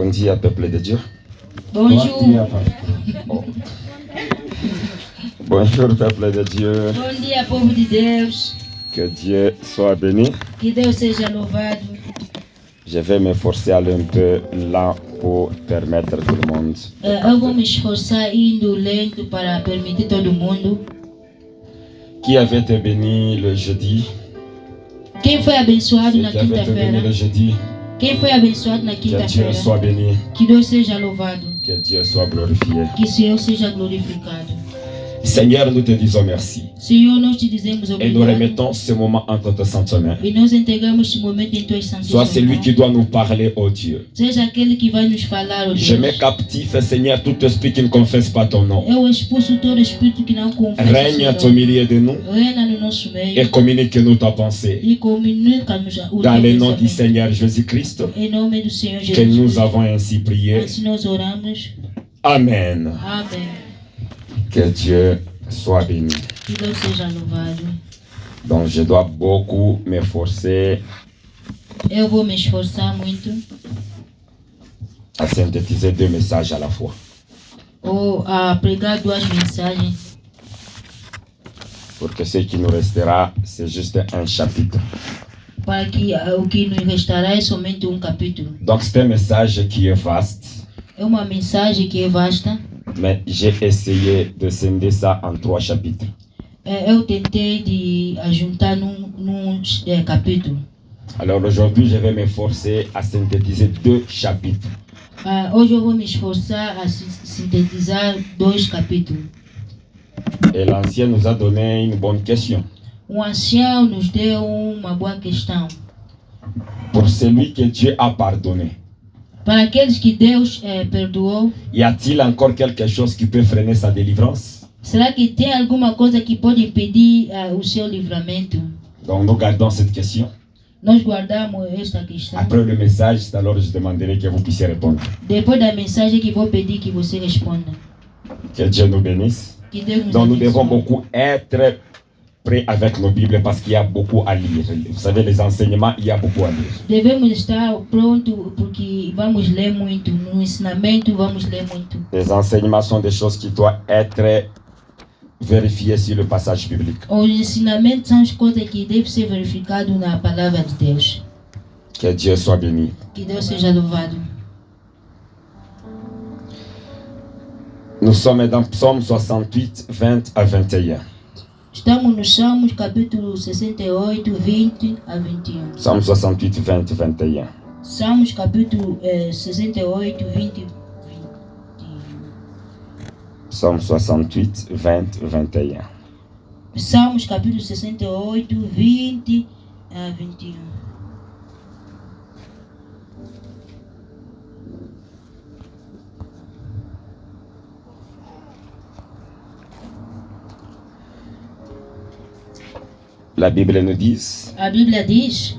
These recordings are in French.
Bon dia, peuple de Dieu. Bonjour. Oh. Bonjour, peuple de Dieu. Bom dia, povo de Deus. Que Dieu soit béni. Que Deus seja louvado. Je vais m'efforcer à aller un peu lent pour permettre tout le monde. Eu vou me esforçar indo lento para permitir todo mundo. Qui avait été béni le jeudi? Quem foi abençoado na Qui avait été béni quinta-feira? le jeudi? Quem foi abençoado na Que Dieu quinta-feira? soit béni. Que Deus seja louvado. Que Dieu soit glorifié. Que o Senhor seja glorificado. Seigneur, nous te disons merci. Senhor, nós te dizemos Et nous obrigado. remettons ce moment entre tes saintes mains. E nós entregamos este momento em tuas santas Sois celui mãos. qui doit nous parler, oh Dieu. Seja aquele que vai nos falar, ó Je Deus. mets captif, Seigneur, tout esprit qui ne confesse pas ton nom. Eu expulso todo espírito que não confessa. Règne o au seu milieu de nous nome. Reina no nosso meio. et communique-nous ta pensée. E comunica-nos o Dans teu le nom du pensamento. Seigneur Jésus-Christ, Em nome do Senhor que Jesus. nous avons ainsi prié. Assim nós oramos. Amen. Amém. Que Dieu soit béni. Que Deus seja louvado. Donc je dois beaucoup m'efforcer Eu vou me esforçar muito à synthétiser deux messages à la fois. ou a pregar duas mensagens. Pour que ce qui nous restera, c'est juste un chapitre. Para que o que nos restará é somente capítulo. Donc c'est un message qui est vaste, É uma mensagem que é vasta. mais j'ai essayé de scinder ça en 3 chapitres. Eu tentei de juntar num capítulo. Alors aujourd'hui, je vais m'efforcer à synthétiser 2 chapitres. Hoje eu vou me esforçar a sintetizar 2 capítulos. Et l'ancien nous a donné une bonne question. Ancião nos deu uma boa questão. Pour celui que Dieu a pardonné, Para aqueles que Deus perdoou, y a-t-il encore quelque chose qui peut freiner sa délivrance? será que tem alguma coisa que pode impedir o seu livramento? Donc nous gardons cette question. Nós guardamos esta questão. Après le message, c'est alors je demanderai que vous puissiez répondre. Depois da mensagem que vou pedir que você responda. Que Dieu nous bénisse. Que Deus nos Donc nous abençoe. devons beaucoup être prêts avec nos Bibles parce qu'il y a beaucoup à lire. Vous savez, les enseignements, il y a beaucoup à lire. Devemos estar prontos porque vamos ler muito. No ensinamento vamos ler muito. Les enseignements sont des choses qui doivent être vérifiées sur le passage biblique. Os ensinamentos são as coisas que devem ser verificadas na palavra de Deus. Que Dieu soit béni. Que Deus seja louvado. Nous sommes dans Psaume 68, 20 à 21. Estamos no Salmos capítulo 68, 20 a 21. Psaume 68, 20, 21. Salmos capítulo 68, 20. Psaume 68, 20, 21. Salmos capítulo 68, 20 a 21. La Bible nous dit, A Bíblia diz: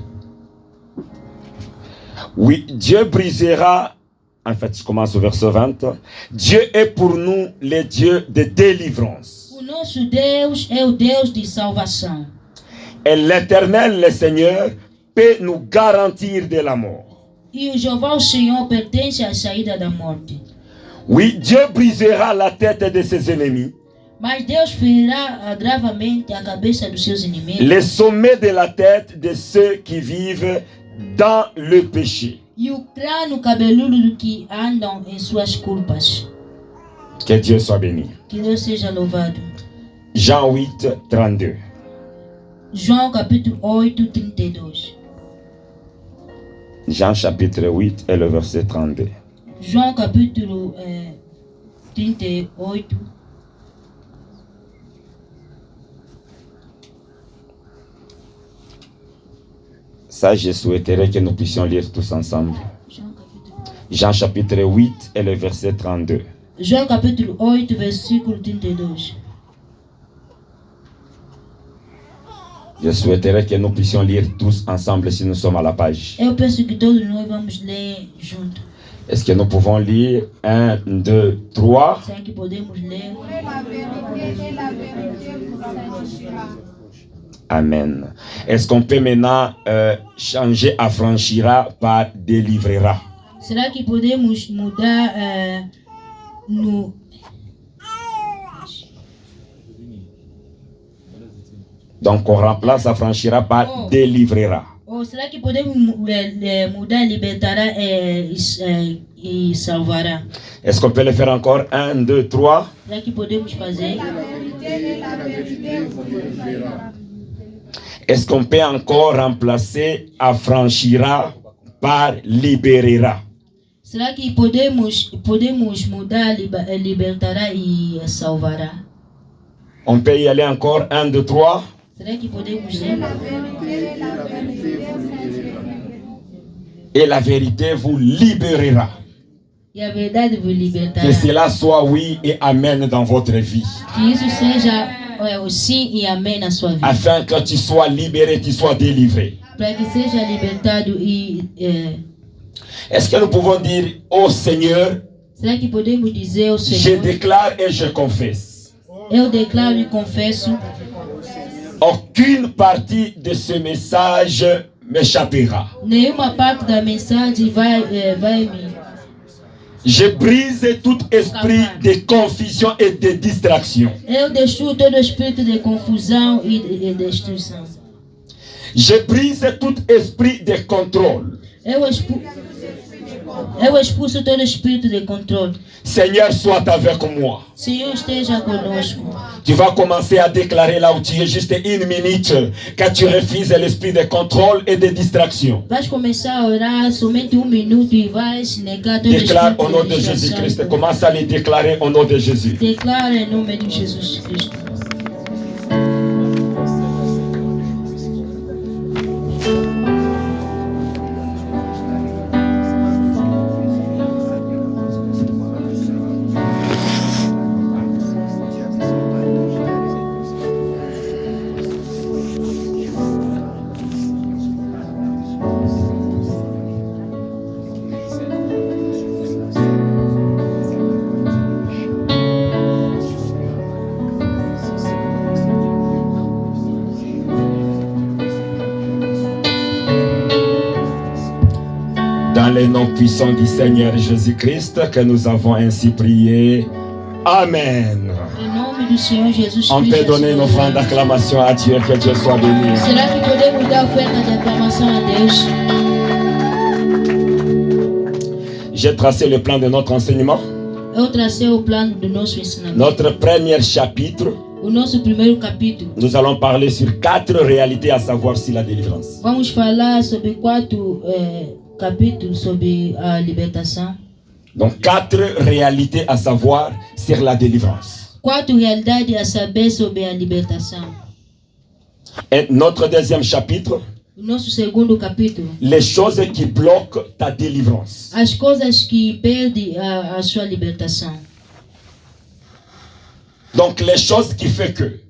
oui, Dieu brisera, en fait je commence au verset 20, Dieu est pour nous le Dieu de délivrance. o nosso Deus é o Deus de salvação. Et l'Éternel, le Seigneur, peut nous garantir de la mort. E o Jeová, o Senhor, pertence à saída da morte. Oui, Dieu brisera la tête de ses ennemis, Mas Deus ferirá gravemente a cabeça dos seus inimigos le sommet de la tête de ceux qui vivent dans le péché. e o crânio cabeludo do que andam em suas culpas. Que Dieu soit béni. Que Deus seja louvado. Jean 8, 32. João capítulo 8, 32. Jean chapitre 8 et le verset 32. João capítulo 38. Ça, je souhaiterais que nous puissions lire tous ensemble. Jean chapitre 8 et le verset 32. João capítulo 8, versículo 32. Je souhaiterais que nous puissions lire tous ensemble si nous sommes à la page. Eu penso que todos nós vamos ler junto. Est-ce que nous pouvons lire 1, 2, 3? Será que podemos ler? Amen. Est-ce qu'on peut maintenant changer affranchira par délivrera? Será que podemos mudar no... Donc on remplace affranchira par délivrera. Será que podemos mudar libertará e salvará? Est-ce qu'on peut le faire encore? 1, 2, 3. Será que podemos fazer? Est-ce qu'on peut encore remplacer affranchira par libérera? Será que podemos mudar libertará e salvará? On peut y aller encore. 1, 2, 3. Será que podemos Et la vérité vous libérera. E a verdade vos libertará. Que cela soit oui et amen dans votre vie. Que isso seja o sim e amém na sua vida. Afin que tu sois libéré, tu sois délivré. Para que seja libertado e... Est-ce que nous pouvons dire au Seigneur, será que podemos dizer ao Senhor, je déclare et je confesse. Eu declaro e confesso. Aucune partie de ce message m'échappera. Nenhuma parte da mensagem vai me... Je brise tout esprit de confusion et de distraction. Eu destruo todo espírito de confusão e destruição. Je brise tout esprit de contrôle. Eu expulso todo espírito de controle. Seigneur, sois avec moi. Senhor, esteja conosco. Tu vas commencer à déclarer là où tu es juste 1 minute que tu refuses l'esprit de contrôle et de distraction. Vais começar a orar somente 1 minuto e vais negar todo Déclare espírito au nom de de distração. Jésus-Christ. Commence à les déclarer au nom de Jésus. Declara em nome de Jesus Cristo. Dans le nom puissant du Seigneur Jésus-Christ que nous avons ainsi prié. Amen. Em nome do Senhor Jesus On Cristo. peut donner une offrande d'acclamation à Dieu, que Dieu soit béni. Será que podemos dar oferta de aclamação a Deus? J'ai tracé le plan de notre enseignement. Eu tracei o plano do nosso ensinamento. Notre premier chapitre, O nosso primeiro capítulo. nous allons parler sur 4 réalités à savoir si la délivrance. Vamos falar sobre 4 capítulos sobre a libertação. Donc 4 réalités à savoir sur la délivrance. 4 realidades a saber sobre a libertação. Et notre deuxième chapitre, O nosso segundo capítulo. les choses qui bloquent ta délivrance. As coisas que impedem a sua libertação. Donc les choses qui font que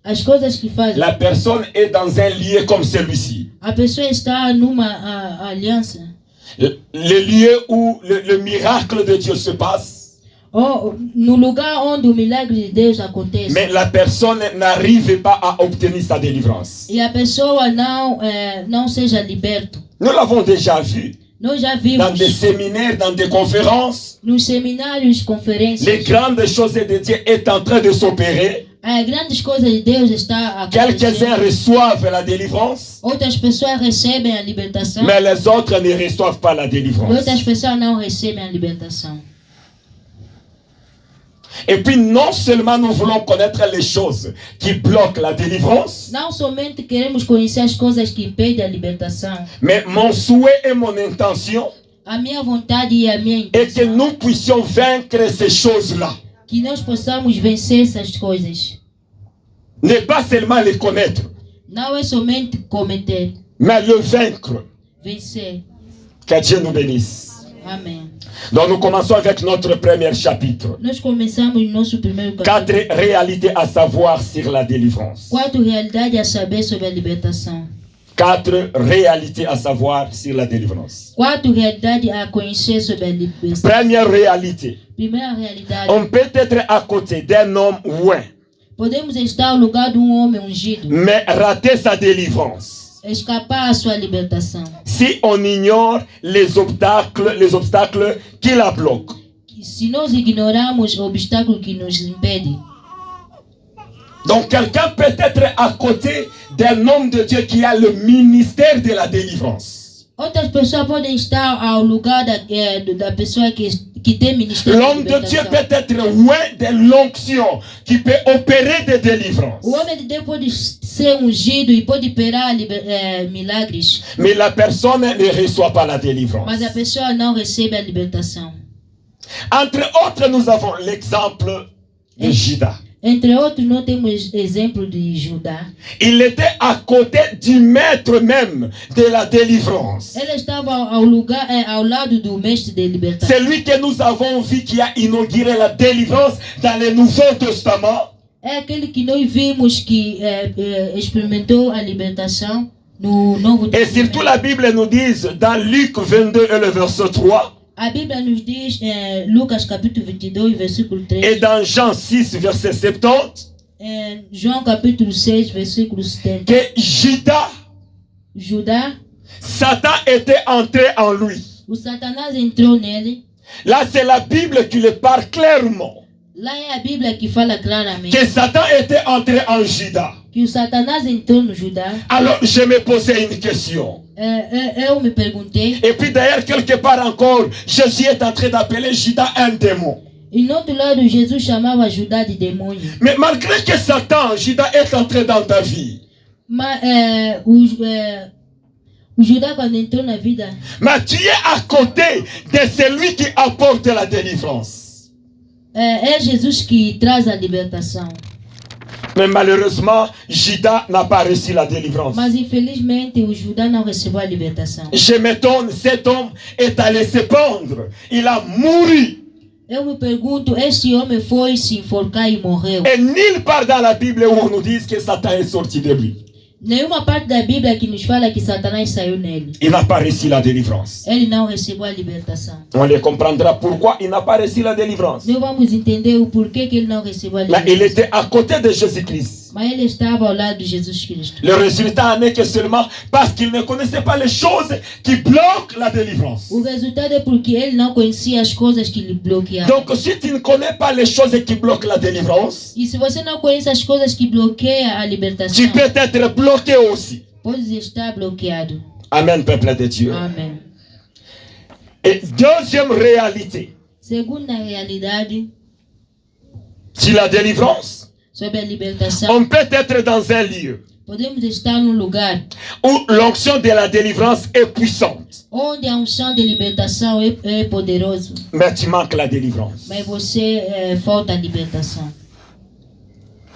As coisas que fazem. la personne est dans un lieu comme celui-ci. A pessoa está numa aliança. Le lieu où le miracle de Dieu se passe. Ou no lugar onde o milagre de Deus acontece. Mais la personne n'arrive pas à obtenir sa délivrance. E a pessoa não seja liberto. Nous l'avons déjà vu Nós já dans vimos des séminaires, dans des conférences. nos seminários, conferências. Les grandes choses de Dieu est en train de s'opérer. As grandes coisas de Deus está Quelques-uns acontecendo. reçoivent la délivrance, Outras pessoas recebem a libertação. mais les autres ne reçoivent pas la délivrance. Outras pessoas não recebem a libertação. Et puis non seulement nous voulons connaître les choses qui bloquent la délivrance, Não somente queremos conhecer as coisas que impedem a libertação. mais mon souhait et mon intention A minha vontade e a minha est que intenção. nous puissions vaincre ces choses-là. Que nós possamos vencer essas coisas. Ne pas seulement les connaître, Não é somente cometer. mais le vaincre. Vencer. Que Dieu nous bénisse. Amém. Donc nous commençons avec notre premier chapitre. Nós começamos o nosso primeiro capítulo. 4 réalités à savoir sur la délivrance. 4 realidades a saber sobre a libertação. 4 réalités à savoir sur la délivrance. 4 realidades a conhecer sobre a libertação. Première réalité. Primeira realidade. On peut être à côté d'un homme ouin, Podemos estar no lugar de homem ungido, mais rater sa délivrance. escapar à sua libertação. Si on ignore les obstacles qui la bloquent. Se nós ignoramos o obstáculo que nos impede, Donc quelqu'un peut être à côté d'un homme de Dieu qui a le ministère de la délivrance. outras pessoas podem estar ao lugar da pessoa que tem ministério de L'homme de Dieu libertação. peut être loin de l'onction qui peut opérer des délivrances. O homem de Deus pode ser ungido e pode operar milagres, Mais la personne ne reçoit pas la délivrance. mas a pessoa não recebe a libertação. Entre autres, nous avons l'exemple de Judas. Entre outros, nós temos exemplo de Judá. Il était à côté du maître même de la délivrance. Ele estava ao lado do mestre de libertação. C'est lui que nous avons vu qui a inauguré la délivrance dans le Nouveau Testament. É aquele que nós vimos que experimentou a libertação no Novo Et surtout Testamento. la Bible nous dit dans Luc 22 et le verset 3 A Bíblia nos diz, Lucas capítulo 22, versículo 3, et dans Jean 6 verset 70 João capítulo 6, versículo 70, que Judas, Judá, Satan était entré en lui. o Satanás entrou nele. Là c'est la Bible qui le parle clairement. Lá é a Bíblia que fala claramente Que Satan était entré en Judas. que o Satanás entrou no Judá. Alors je me posais une question. Eu me perguntei, Et puis d'ailleurs quelque part encore, Jésus est en train d'appeler Judas un démon. e no outro lado Jesus chamava Judá de demônio. Mais malgré que Satan, Judas est entré dans ta vie. Mas o Judá quando entrou na vida, Mais tu es à côté de celui qui apporte la délivrance. é Jesus que traz a libertação. Mais malheureusement, Judas n'a pas reçu la délivrance. Mas infelizmente o Judá não recebeu a libertação. Je m'étonne, cet homme est allé se pendre. Il a mouru. Eu me pergunto, este homem foi se enforcar e morreu. Et nulle part dans la Bible où on nous dit que Satan est sorti de lui. Nenhuma parte da Bíblia que nos fala que Satanás saiu nele. Il n'a pas reçu la délivrance. Ele não recebeu a libertação. On les comprendra pourquoi il n'a pas reçu la délivrance. Nós vamos entender o porquê que ele não recebeu a Mais il libertação. était à côté de Jésus-Christ. Mas ele estava ao lado de Jesus Cristo. Le résultat n'est que seulement parce qu'il ne connaissait pas les choses qui bloquent la délivrance. O resultado é porque ele não conhecia as coisas que lhe bloqueavam. Donc si tu ne connais pas les choses qui bloquent la délivrance, E se você não conhece as coisas que bloqueiam a libertação, tu peux être bloqué aussi. pode estar bloqueado. Amen, peuple de Dieu. Amém. Et deuxième réalité, Segunda realidade sur la délivrance, sobre a libertação, on peut être dans un lieu podemos estar num lugar où l'onction de la délivrance est puissante, onde a unção de libertação é poderoso, mais tu manques la délivrance. mas você falta a libertação.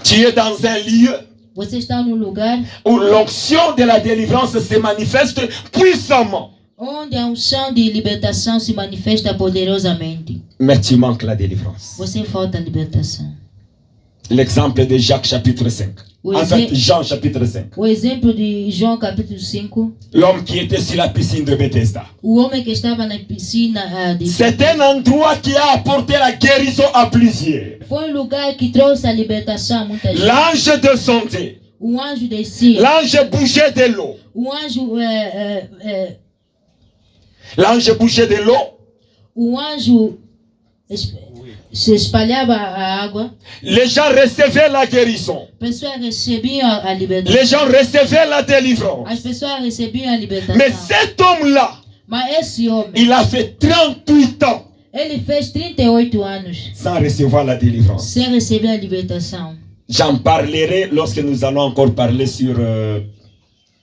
Tu es dans un lieu Você está num lugar où l'onction de la délivrance se manifeste puissamment, onde a unção de libertação se manifesta poderosamente. mais tu manques la délivrance. Você falta a libertação. L'exemple de Jacques chapitre 5. Oui, En fait, mais- Jean chapitre 5. O exemplo de João capítulo 5, L'homme qui était sur la piscine de Bethesda. o homem que estava na piscina de C'est un endroit qui a apporté la guérison à plusieurs. foi um lugar que trouxe a libertação a muita gente. L'ange descendait. Um anjo descia. L'ange bougeait de l'eau. Um anjo L'ange bougeait de l'eau. o anjo se espalhava a água, Les gens recevaient la guérison. pessoas recebiam a libertação. Les gens recevaient la délivrance. As pessoas recebiam a libertação. Mais cet homme-là, Mas esse homem, il a fait 38 ans ele fez 38 anos sans recevoir la délivrance. sem receber a libertação. J'en parlerai lorsque nous allons encore parler sur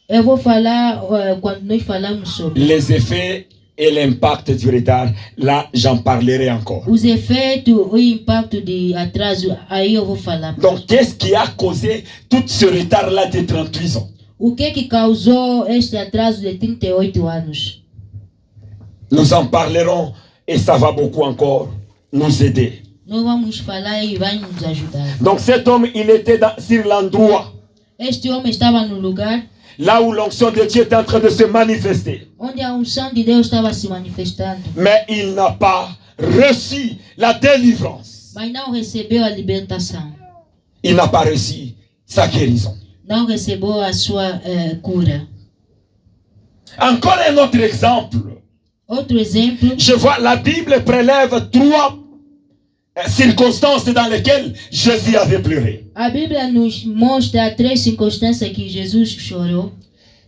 Eu vou falar quando nós falamos sobre les effets et l'impact du retard. Là, j'en parlerai encore. os efeitos, o impacto de atraso. Aí eu vou falar. Donc, qu'est-ce qui a causé tout ce retard-là de 38 ans? O que causou este atraso de 38 anos? Nous en parlerons et ça va beaucoup encore nous aider. Nós vamos falar e vai nos ajudar. Donc, cet homme, il était sur l'endroit Este homem estava no lugar là où l'onction de Dieu est en train de se manifester. onde a unção de Deus estava se manifestando, Mais il n'a pas reçu la délivrance. mas não recebeu a libertação, Il n'a pas reçu sa guérison. não recebeu a sua cura. Encore un autre exemple. Outro exemplo, Je vois la Bible prélève 3 circonstances dans lesquelles Jésus avait pleuré. a Bíblia nos mostra 3 circunstâncias que Jesus chorou.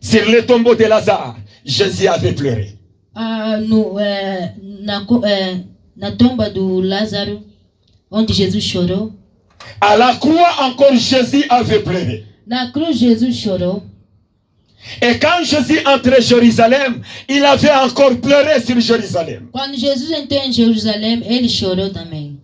Sur le tombeau de Lazare, Jésus avait pleuré. Na tomba do Lázaro, onde Jesus chorou. À la croix encore, Jésus avait pleuré. Na cruz, Jesus chorou. Et quand Jésus entrait à Jérusalem, il avait encore pleuré sur Jérusalem. Quando Jesus entrou em Jerusalém, ele chorou também.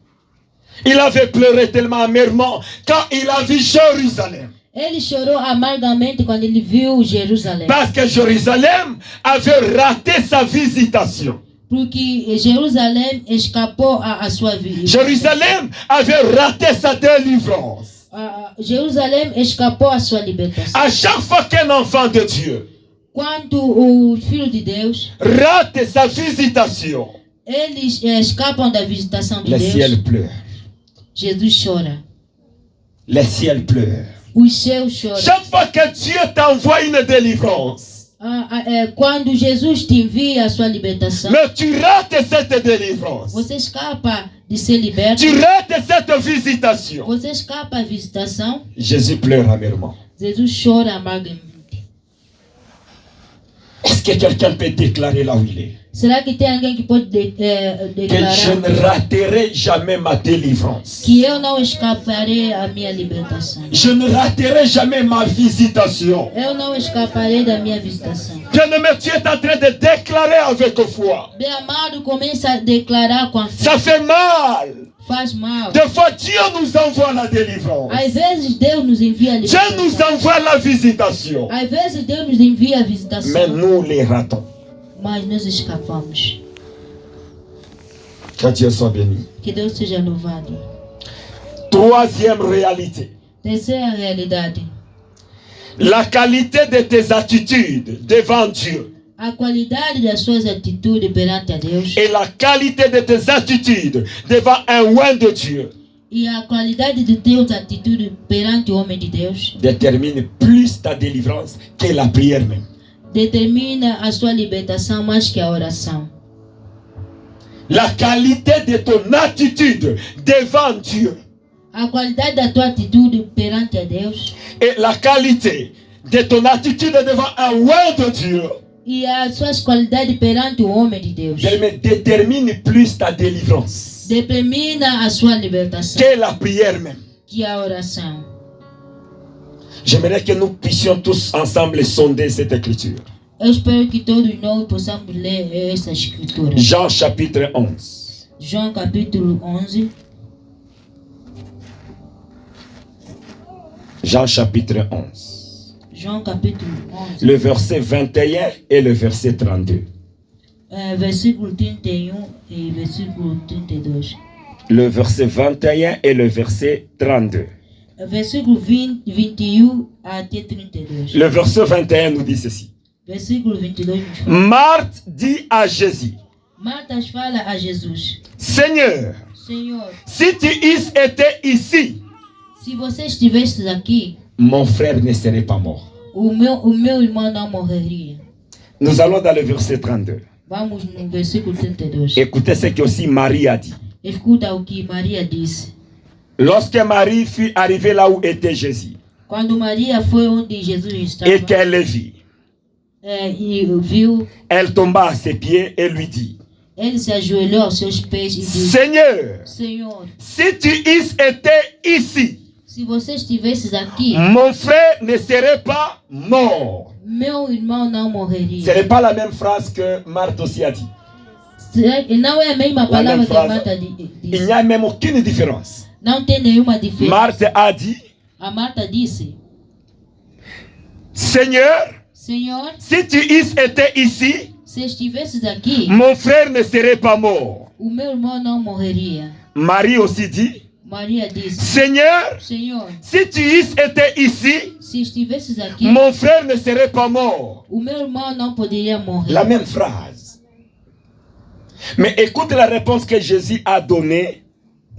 Il avait pleuré tellement amèrement quand il a vu Jérusalem. Ele chorou amargamente quando ele viu Jerusalém. Parce que Jérusalem avait raté sa visitation. Porque Jerusalém escapou a sua vida. Jérusalem avait raté sa délivrance. Jerusalém escapou a sua libertação. À chaque fois qu'un enfant de Dieu Quando o Filho de Deus rate sa visitation, eles escapam da visitação de le Deus, ciel pleure. Jesus chora. Le ciel pleure. Os céus choram. Chaque fois que Dieu t'envoie une délivrance, Quando Jesus te envia a sua libertação, mais tu rates cette délivrance. você escapa de ser liberto. Tu rates cette visitation. Você escapa a visitação. Jésus pleure amèrement. Jesus chora amargamente. Est-ce que quelqu'un peut déclarer là où il est? Será que tem alguém que pode Que declarar je ne raterai jamais ma délivrance. que eu não escaparei a minha libertação? Je ne raterai jamais ma visitation. Eu não escaparei da minha visitação. Bien-aimé, tu es en train de déclarer avec foi. Bem amado, começa a declarar com a fé. Ça fait mal. Faz mal. Des fois, Dieu nous envoie la délivrance. Às vezes Deus nos envia a Dieu nous libertação. envoie la visitation. Às vezes Deus nos envia a Mais visitação. nous les ratons. Mas nós escapamos. Que Dieu soit béni. Que Deus seja louvado. Troisième réalité. Terceira realidade. La qualité de tes attitudes devant Dieu A qualidade das suas atitudes perante a Deus et la qualité de tes attitudes devant un oint de Dieu e a qualidade de teus atitudes perante o homem de Deus détermine plus ta délivrance que la prière même. determina a sua libertação mais que a oração. La qualité de ton attitude devant Dieu A qualidade da tua atitude perante a Deus et la qualité de ton attitude devant un oint de Dieu e as suas qualidades perante o homem de Deus détermine plus ta délivrance determina a sua libertação que la prière même. que a oração. J'aimerais que nous puissions tous ensemble sonder cette écriture. Eu espero que todos nós possamos ler essa escritura. Jean chapitre 11. João capítulo 11. Jean chapitre 11. João capítulo 11. Le verset 21 et le verset 32. Versículo 31 e versículo 32. Le verset 21 et le verset 32. Versículo 20, 21 até 32. Le verset 21 nous dit ceci. Versículo 22 nos fala. Marthe dit à Jésus, Marta fala a Jesus: Seigneur, Senhor, si tu eusses été ici, se você estivesse aqui, mon frère ne serait pas mort. o meu irmão não morreria. Nous allons dans le verset 32. Vamos no versículo 32. Écoutez ce que aussi Marie a dit. Escuta o que Maria disse. Lorsque Marie fut arrivée là où était Jésus Quando Maria foi onde Jesus estava et qu'elle le vit, e viu, elle tomba à ses pieds et lui dit, ele se ajoelhou aos seus pés e disse: Seigneur, Senhor, si tu eusses été ici, se você estivesse aqui, mon frère ne serait pas mort. meu irmão não Ce morreria. n'est pas la même phrase que Marthe aussi a dit. Não é a mesma palavra même que phrase. Marta Il disse. n'y a même aucune différence. Não tem nenhuma diferença. Marthe a dit, A Marta disse: Seigneur, Senhor, si tu eusses été ici, se estivesses aqui, mon frère ne serait pas mort. o meu irmão não morreria. Marie aussi dit, Maria disse: Seigneur, Senhor, si tu eusses été ici, se estivesses aqui, mon frère ne serait pas mort. o meu irmão não poderia morrer. La même phrase. Mais écoute la réponse que Jésus a donnée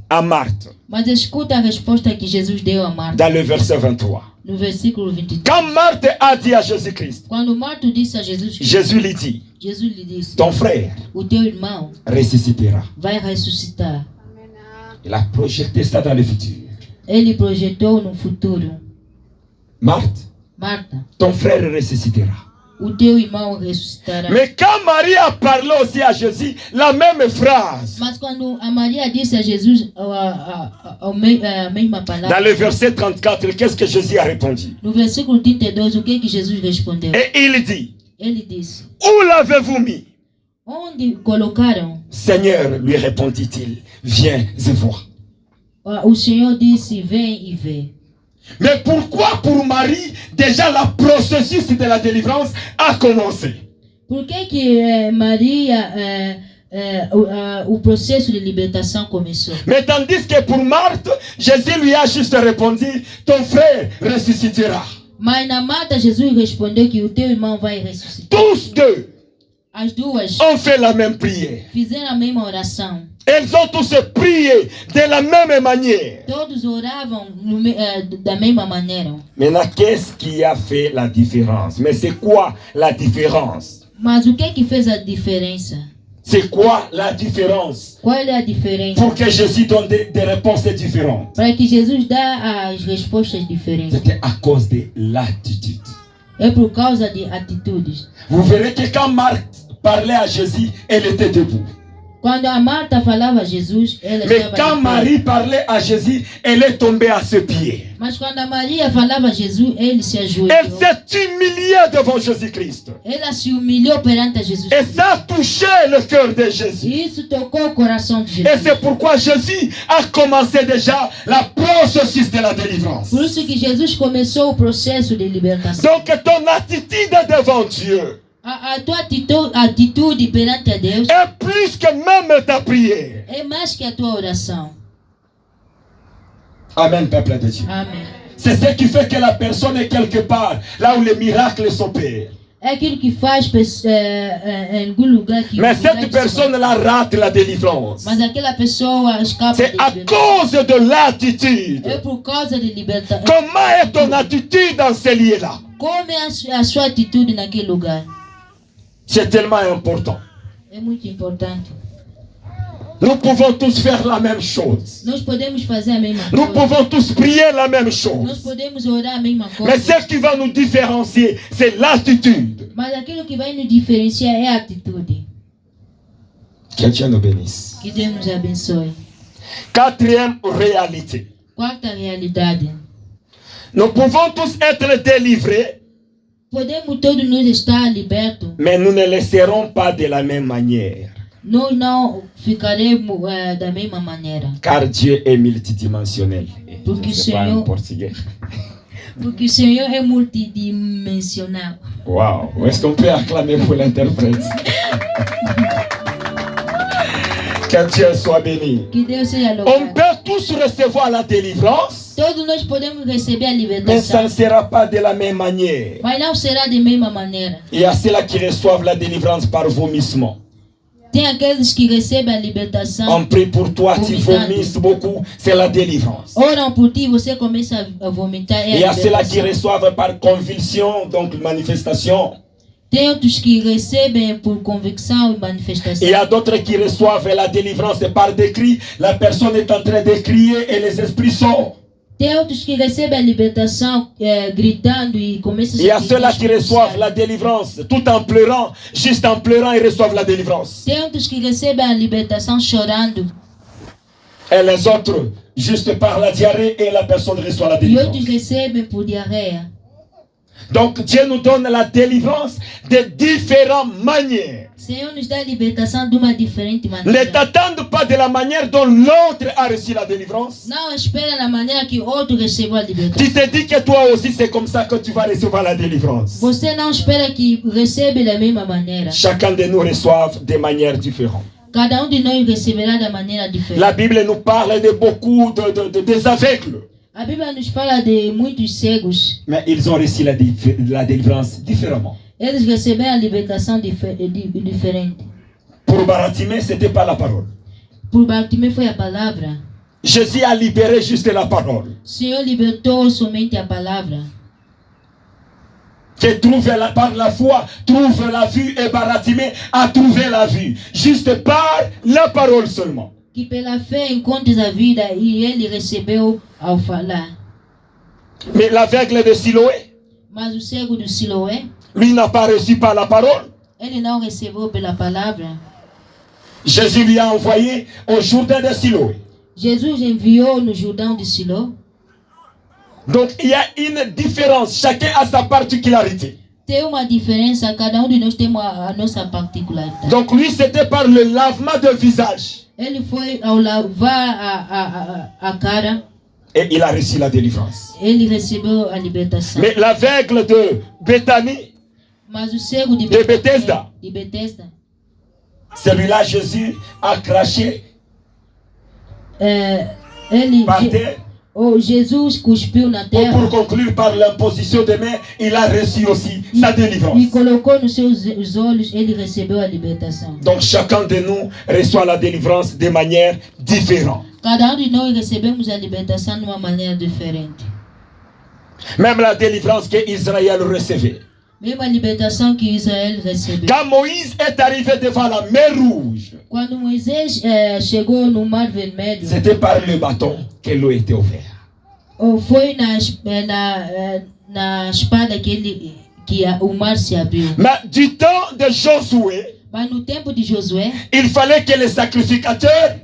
à Marthe Mas escuta a resposta que Jesus deu a Marta. dans le verset 23. No versículo 23. Quand Marthe a dit à Jésus-Christ, Quando Marta disse a Jesus, Jésus lui dit, Jesus lhe disse: ton frère o teu irmão ressuscitera. vai ressuscitar. Il a projeté ça dans le futur. Ele projetou no futuro. Marthe, Marta, ton frère ressuscitera. o teu irmão ressuscitará. Mais quand Marie a parlé aussi à Jésus, la même phrase, Mas quando a Maria disse a Jesus a mesma palavra, dans le verset 34, qu'est-ce que Jésus a répondu? no versículo 32, o que Jesus respondeu? Et il dit, Ele disse: où l'avez-vous mis? onde colocaram? Seigneur, lui répondit-il, viens et vois. O Senhor disse: vem e vê. Mais pourquoi pour Marie, déjà le processus de la délivrance a commencé? Por que Maria, o processo de libertação começou? Mais tandis que pour Marthe, Jésus lui a juste répondu, ton frère ressuscitera. Mas na Marta, Jesus respondeu que o teu irmão vai ressuscitar. Tous deux As duas ont fait la même prière. fizeram a mesma oração. Elles ont tous prié de la même manière. Todos oravam da mesma maneira. Maintenant, qu'est-ce qui a fait la différence? Mais c'est quoi la différence? Mas o que fez a diferença? C'est quoi la différence? Qual é a diferença? Pour que Jésus donne des réponses différentes. Para que Jesus dá as respostas diferentes. C'était à cause de l'attitude. É por causa de atitudes. Vous verrez que quand Marthe parlait à Jésus, elle était debout. Quando a Marta falava a Jesus, ela Mais estava quand de pé. Marie parlait à Jésus, elle est tombée à ses pieds. Mas quando a Maria falava a Jesus, ele se Elle ajoelhou. s'est humiliée devant Jésus-Christ. Ela se humilhou perante a Jesus. Et ça a touché le cœur de Jésus. E isso tocou o coração de Et Jesus. c'est pourquoi Jésus a commencé déjà le processus de la délivrance. Por isso que Jesus começou o processo de libertação. Donc ton attitude devant Dieu A tua atitude perante a Deus est plus que même ta prière. é mais que a tua oração. Amen, peuple de Dieu. Amém. C'est ce qui fait que la personne est quelque part là où les miracles s'opèrent. É aquilo que faz em algum lugar que... Mais cette personne-là rate la délivrance. Mas aquela pessoa escapa C'est de à libertação. cause de l'attitude. É por causa de libertação. Comment est ton attitude dans ce lieu-là? Como é a sua atitude naquele lugar? C'est tellement important. É muito importante. Nous pouvons tous faire la même chose. Nós podemos fazer a mesma Nous coisa. pouvons tous prier la même Nós chose. podemos orar a mesma Mais coisa. ce qui va nous différencier, c'est l'attitude. Mas aquilo que vai nos diferenciar é a atitude. Que Dieu nous bénisse. Que Deus nos abençoe. Quatrième réalité. Quarta realidade. Nous pouvons tous être délivrés, Podemos todos nos estar libertos. mais nous ne le serons pas de la même manière. Nós não ficaremos da mesma maneira. Car Dieu est multidimensionnel. Porque Je sais pas en Senhor- portugais. Porque o Senhor é multidimensional. Waouh, est-ce qu'on peut acclamer pour l'interprète? Que Dieu soit béni. Que Deus seja On louvado. peut tous recevoir la délivrance, Todos nós podemos receber a mais ça libertação. ne sera pas de la même manière. Mas não será da mesma maneira. Il y a ceux-là qui reçoivent la délivrance par vomissement. Tem aqueles que recebem a libertação. On prie pour toi, tu vomisses beaucoup, c'est la délivrance. Oram por ti, você começa a vomitar. Il É y a a ceux-là qui libertação. reçoivent par convulsion, donc manifestation. Tem outros que recebem por convicção e Et manifestação. il y a d'autres qui reçoivent la délivrance par des cris. La personne est en train de crier et les esprits sortent. Tem outros que recebem a libertação gritando e começam Il y a ceux-là qui reçoivent la délivrance tout en pleurant, juste en pleurant, ils reçoivent la délivrance. Tem outros que recebem a libertação chorando. Et les autres, juste par la diarrhée et la personne reçoit la E délivrance. outros recebem por diarreia. Donc Dieu nous donne la délivrance de différentes manières. O Senhor nos dá a libertação de uma diferente Ne maneira. t'attends pas de la manière dont l'autre a reçu la délivrance. Não espera na maneira que outro recebeu a libertação. Tu te dis que toi aussi c'est comme ça que tu vas recevoir la délivrance. Você não espera que receba da mesma maneira. Chacun de nous reçoit de manière différente. Cada de nós receberá da maneira La diferente. Bible nous parle de beaucoup des aveugles. A Bíblia nos fala de muitos cegos. Mais ils ont reçu la délivrance différemment. Eles receberam a libertação diferente. Pour Baratimée, ce n'était pas la parole. Por Bartimeu foi a palavra. Jésus a libéré juste la parole. O Senhor libertou somente a palavra. Que par la foi, trouve la vue, et Bartimée a trouvé la vue. Juste par la parole seulement. Que pela fé encontres a vida e ele recebeu ao falar. Mais l'aveugle de Siloé, Mas o cego do Siloé, lui n'a pas reçu par la parole. ele não recebeu pela palavra. Jésus lui a envoyé au Jourdain de Siloé. Jesus enviou no Jordão de Siló. Donc il y a une différence, chacun a sa particularité. Tem uma diferença, cada de nós tem a nossa particularidade. Donc lui c'était par le lavement de visage. Ele foi ao lavar a cara. Et il a reçu la délivrance. Ele recebeu a libertação. Mais l'aveugle de Béthanie, Mas o cego de Bethesda, celui-là Jésus a craché par terre. Jesus cuspiu na Ou terra. pour conclure par l'imposition des mains, il a reçu aussi sa délivrance. E colocou nos seus olhos, ele recebeu a libertação. Donc chacun de nous reçoit la délivrance de manière différente. Cada de nós recebemos a libertação de uma maneira diferente. Même la délivrance que Israël recevait. Mesmo a libertação que Israel recebeu. Quand Moïse est arrivé devant la mer Rouge, quando Moisés chegou no Mar Vermelho, c'était par le bâton que l'eau était ouverte. Foi na espada que o mar se abriu. Mais du temps de Josué, mas no tempo de Josué, il fallait que les sacrificateurs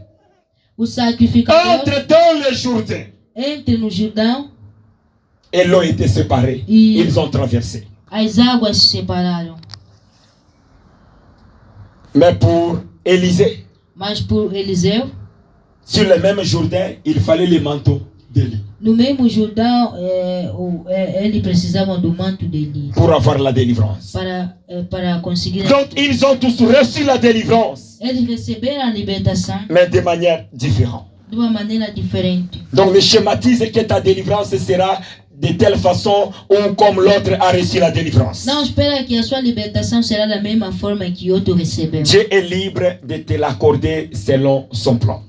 entrent dans le Jourdain. Entre no Jordão. Et l'eau était séparée. Ils ont traversé. As águas se separaram. Mais pour Élisée, mas por Eliseu, sur le même Jourdain, il fallait les manteaux d'Élie. No mesmo Jordão, ele precisava do manto dele. Pour avoir la délivrance. Para conseguir. Donc ils ont tous reçu la délivrance. Eles receberam a libertação. Mais de manière différente. De uma maneira diferente. Donc ne schématise que ta délivrance sera de telle façon ou comme l'autre a reçu la délivrance. Não espera que a sua libertação será da mesma forma que outro recebeu. Dieu est libre de te l'accorder selon son plan.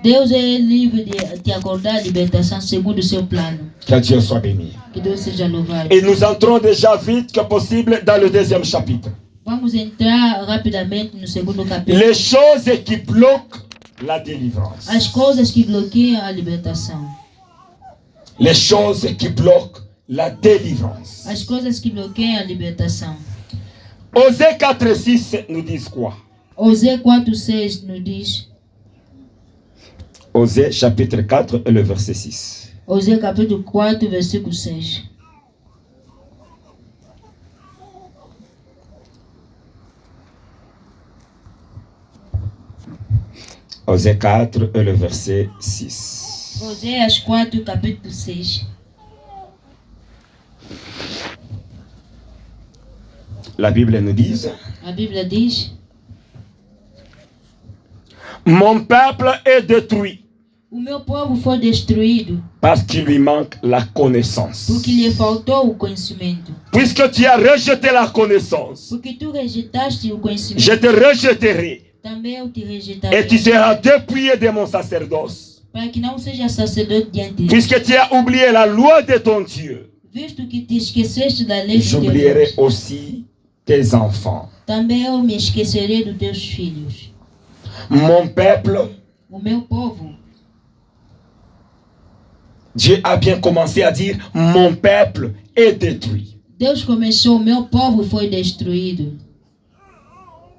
Deus é livre de te acordar a libertação segundo o seu plano. Que Dieu soit béni. Que Deus seja louvado. Et nous entrons déjà vite que possible dans le deuxième chapitre. Vamos entrar rapidamente no segundo capítulo. Les choses qui bloquent la délivrance. As coisas que bloqueiam a libertação. Les choses qui bloquent la délivrance. As coisas que bloqueiam a libertação. Osée 4:6 nous dit quoi? Osée 4:6 nous diz. Osée chapitre 4 et le verset 6. Osée capítulo 4, versículo 6. Osée 4 et le verset 6. Oséias 4, capítulo 6. La Bible nous dit. A Bíblia diz. Mon peuple est détruit. O meu povo foi destruído. Parce qu'il lui manque la connaissance. Porque lhe faltou o conhecimento. Puisque tu as rejeté la connaissance. Porque tu rejeitaste o conhecimento. Je te rejetterai. Também eu te rejeitarei. Et tu seras dépouillé de mon sacerdoce. Para que não seja sacerdote diante de Puisque tu as oublié la loi de ton Dieu. Visto que te esqueceste da lei de Deus. J'oublierai aussi tes enfants. Também eu me esquecerei dos teus filhos. Mon peuple. O meu povo. Dieu a bien commencé à dire mon peuple est détruit. Deus começou, meu povo foi destruído.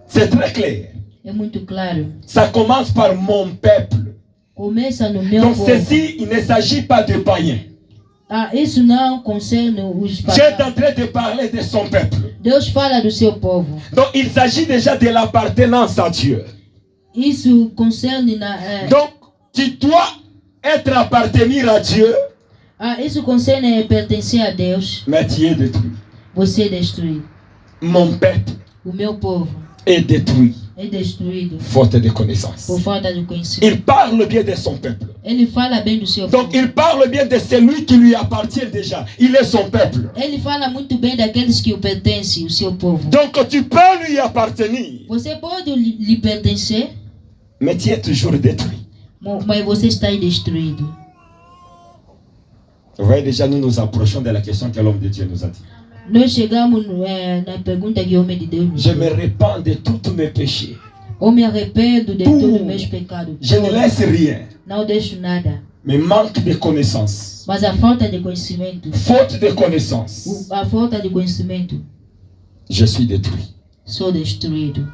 C'est très clair. É muito claro. Ça commence par mon peuple. Começa no meu Donc povo. ceci, il ne s'agit pas de païens. Isso não concerne os Dieu est en train de parler de son peuple. Deus fala do seu povo. Donc il s'agit déjà de l'appartenance à Dieu. Isso concerne Donc tu dois être appartenir à Dieu. Isso concerne pertencer a Deus. Mais tu es détruit. Você é destruído. Mon peuple. O meu povo. Est détruit. É destruído. Faute de connaissance. Por falta de conhecimento. Il parle bien de son peuple. Ele fala bem do seu Donc povo. il parle bien de celui qui lui appartient déjà. Il est son peuple. Ele fala muito bem daqueles que o pertencem, o seu povo. Donc tu peux lui appartenir. Você pode lhe pertencer. Mais tu es toujours détruit. Mas você está destruído. Vous voyez déjà, nous nous approchons de la question que l'homme de Dieu nous a dit. Nós chegamos na pergunta que o homem de Deus nos Je fez. me repens de tous mes péchés. Eu me arrependo de Tout. todos os meus pecados. Je ne laisse rien. Não deixo nada. Mais manque de connaissance. Mas a falta de conhecimento, Faute de connaissance. a falta de conhecimento, Je suis détruit. sou destruído.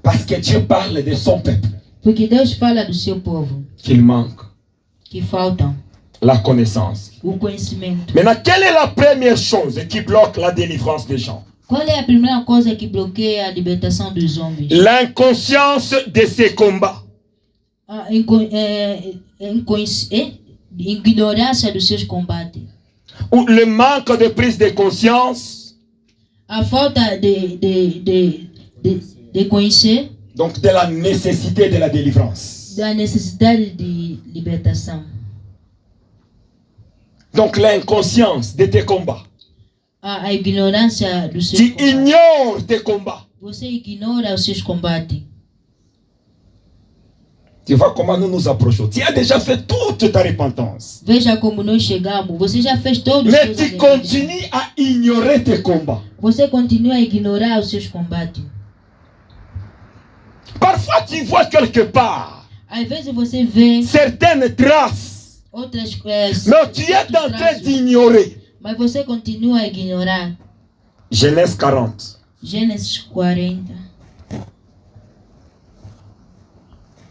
Parce que Dieu parle de son peuple. Porque Deus fala do seu povo, Qu'il manque que faltam la connaissance. o conhecimento. Maintenant, quelle est la première chose qui bloque la délivrance des gens? Qual é a primeira coisa que bloqueia a libertação dos homens? L'inconscience de ces combats. A ignorância dos seus combates. Ou le manque de prise de conscience. A falta de conhecer Donc de la nécessité de la délivrance. da necessidade de libertação. Donc l'inconscience de tes combats. A ignorância dos seus Tu combates. ignores tes combats. Você ignora os seus combates. Tu vois comment nous nous approchons. Tu as déjà fait toute ta repentance. Veja como nós chegamos. Você já fez todos os Mais seus tu arrependimentos. continues à ignorer tes combats. Você continua a ignorar os seus combates. Parfois tu vois quelque part Às vezes você vê certaines traces. outras Mais tu es en train traços, d'ignorer. mas você continua a ignorar. Genèse 40. Gênesis 40.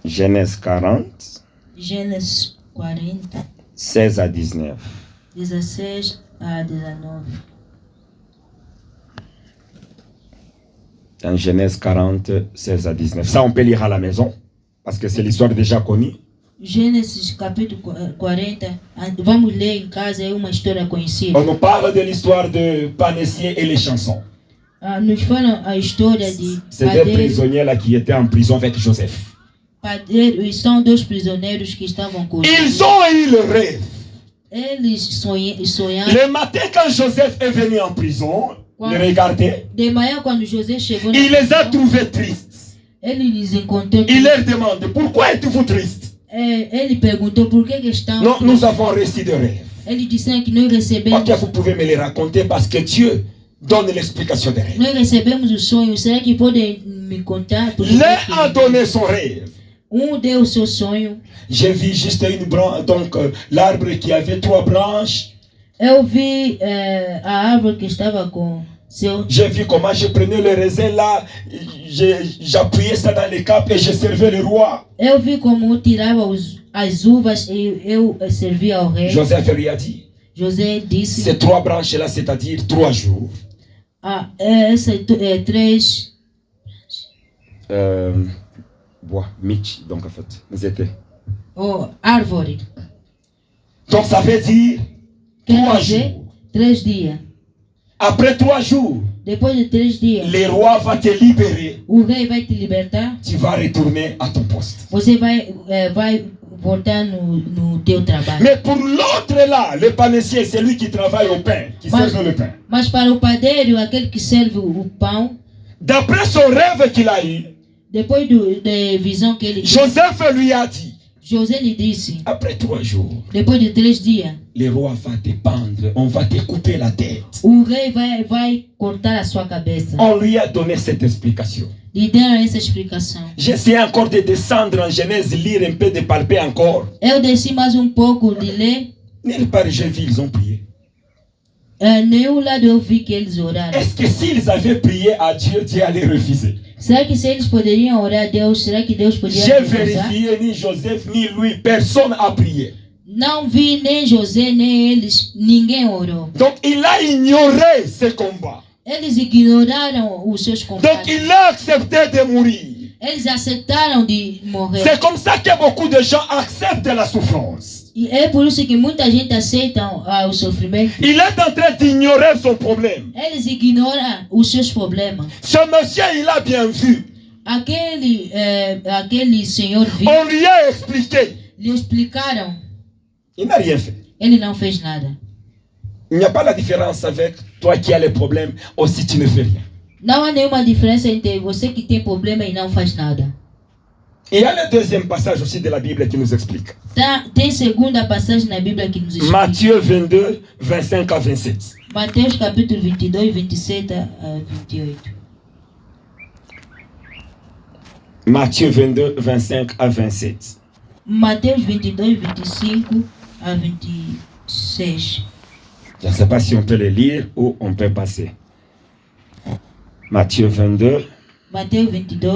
Genèse 40, Gênesis 40, 16 à 19. 16 a 19. Dans Genèse 40, 16 à 19. Ça, on peut lire à la maison, parce que c'est l'histoire déjà connue. Gênesis capítulo 40. Vamos ler em casa, é uma história conhecida. On nous parle de l'histoire de Panessier et les chansons. Nos falam a história de C'est des prisonniers là qui étaient en prison avec Joseph. padeiros. São dois prisioneiros que estavam com Ils ont eu le rêve. Eles sonharam. Le matin, quand Joseph est venu en prison, le regardez, De manhã, quando José chegou na il les a prisão, trouvés tristes. ele lhes encontrou. Il leur demande, pourquoi êtes-vous tristes? Ele perguntou por que estão. Non, nous avons reçu des rêves. Eles disseram que nós recebemos. Ok, vous pouvez me les raconter parce que Dieu donne l'explication des rêves. Nós recebemos o sonho. Será que podem me contar? Porque L'un a donné son rêve. deu o seu sonho. J'ai vu juste une branche, donc l'arbre qui avait 3 branches. Eu vi a árvore que estava com seu. J'ai vu comment je prenais le raisin là, j'appuyais ça dans les capes et je servais le roi. Eu vi como eu tirava as uvas e eu servia ao rei. Joseph lui a dit, José disse: ces 3 branches là, c'est-à-dire 3 jours. Essas 3 Bois, Mitch, donc en fait, ils étaient. árvore. Donc ça veut dire Quer 3 dizer, jours. 3 dias. Après 3 jours, Depois de 3 dias, le roi va te libérer. o rei vai te libertar. Tu vas retourner à ton poste. Você vai voltar no teu trabalho. Mais pour l'autre là, le panissier, c'est lui qui travaille au pain, qui sert le pain. Mas para o padeiro, aquele que serve o pão, D'après son rêve qu'il a eu, depois da visão que ele teve, Joseph lui a dit, José lhe disse: après 3 jours, depois de 3 dias, le roi va te pendre, on va te couper la tête. o rei vai cortar a sua cabeça. On lui a donné cette explication. Lhe deram essa explicação. J'essaie encore de descendre en Genèse, lire un peu, de palper encore. Eu desci mais pouco de ler. Nulle part j'ai vu, ils ont prié. Nenhum lado eu vi que eles oraram. Est-ce que s'ils avaient prié à Dieu, Dieu allait refuser? Será que se eles poderiam orar a Deus, será que Deus poderia J'ai recusar? vérifié, ni Joseph, ni lui, personne n'a prié. Não vi nem José, nem eles, ninguém orou. Donc il a ignoré ce combat. Eles ignoraram os seus Donc combates. il a accepté de mourir. Eles aceitaram de morrer. C'est comme ça que beaucoup de gens acceptent la souffrance. E é por isso que muita gente aceita o sofrimento. Il est en train d'ignorer son problème. Eles ignoram os seus problemas. Ce monsieur, il a bien vu. Aquele senhor viu, On lui a expliqué. lhe explicaram. Il n'a rien fait. Ele não fez nada. Il n'y a pas la différence avec toi qui as les problèmes ou si tu ne fais rien. Não há nenhuma diferença entre você que tem problema e não faz nada. Il y a le deuxième passage aussi de la Bible qui nous explique. Tem segunda passagem na Bíblia que nos explica. Matthieu 22, 25 à 27. Mateus capítulo 22, 27 a 28. Matthieu 22, 25 à 27. Mateus 22, 25 a 26. Je ne sais pas si on peut le lire ou on peut passer. Matthieu 22, Mateus 22,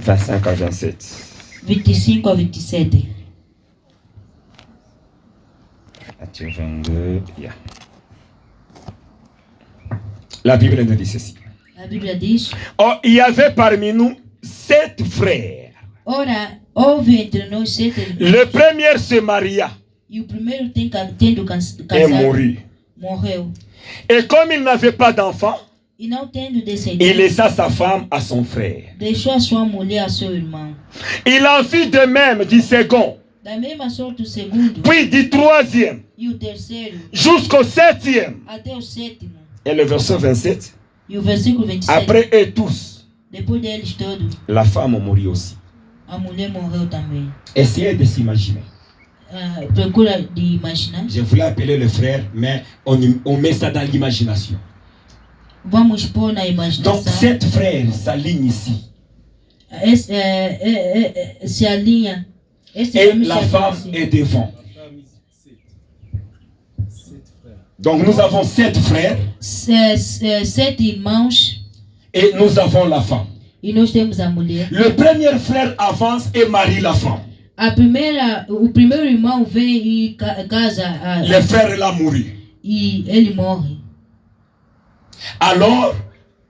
25 à 27. 25 a 27. Matthieu 22, yeah. La Bible nous dit ceci. A Bíblia diz: Oh, il y avait parmi nous 7 frères. ora, houve entre nós 7 irmãos. Le premier se maria E o primeiro tendo et casado, mourut. morreu. Et comme il n'avait pas d'enfant, E não tendo il descendente, laissa sa femme à son frère. deixou a sua mulher a seu irmão. Il en fit de même du second, Da mesma sorte o segundo puis du troisième, e o terceiro, jusqu'au septième. até o sétimo. Et le verset 27, E o versículo 27, après eux tous, depois deles todos, la femme mourut aussi. a mulher morreu também. Essayez de s'imaginer. Procura de imaginar. Je voulais appeler le frère, mais on met ça dans l'imagination. Vamos pôr na Donc, imaginação. 7 frères s'alignent ici. Se alinha. Esse Et homem se la alinha femme assim. est devant. Donc, nous avons 7 frères 7 irmãos et nous avons la femme. e nós temos a mulher. Le premier frère avance et marie la femme. O primeiro irmão vem e casa Le frère l'a mouru. e ele morre. Alors,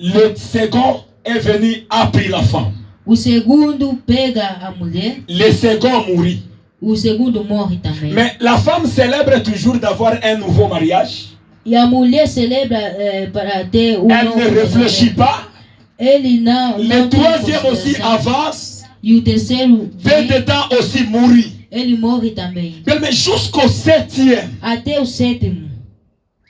le second est venu, a pris la femme. O segundo pega a mulher. Le second mourut. O segundo morre também. Mais la femme célèbre toujours d'avoir un nouveau mariage. E a mulher celebra para ter Elle novo ne réfléchit casamento. pas. Ele não. Le não tem troisième aussi consideração. avance. E o terceiro Peu vem, de temps aussi mourut. ele morre também. Mais jusqu'au septième. Até o sétimo.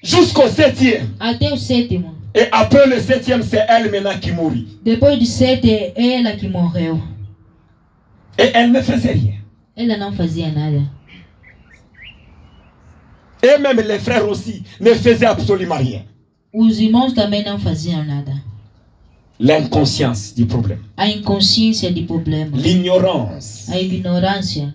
Jusqu'au septième. Até o sétimo. Et après le septième, c'est elle maintenant qui mourut. Depois de 7 é ela que morreu. Et elle ne faisait rien. Ela não fazia nada. Et même les frères aussi ne faisaient absolument rien. Os irmãos também não faziam nada. L'inconscience du problème. A inconsciência de problema. L'ignorance. A ignorância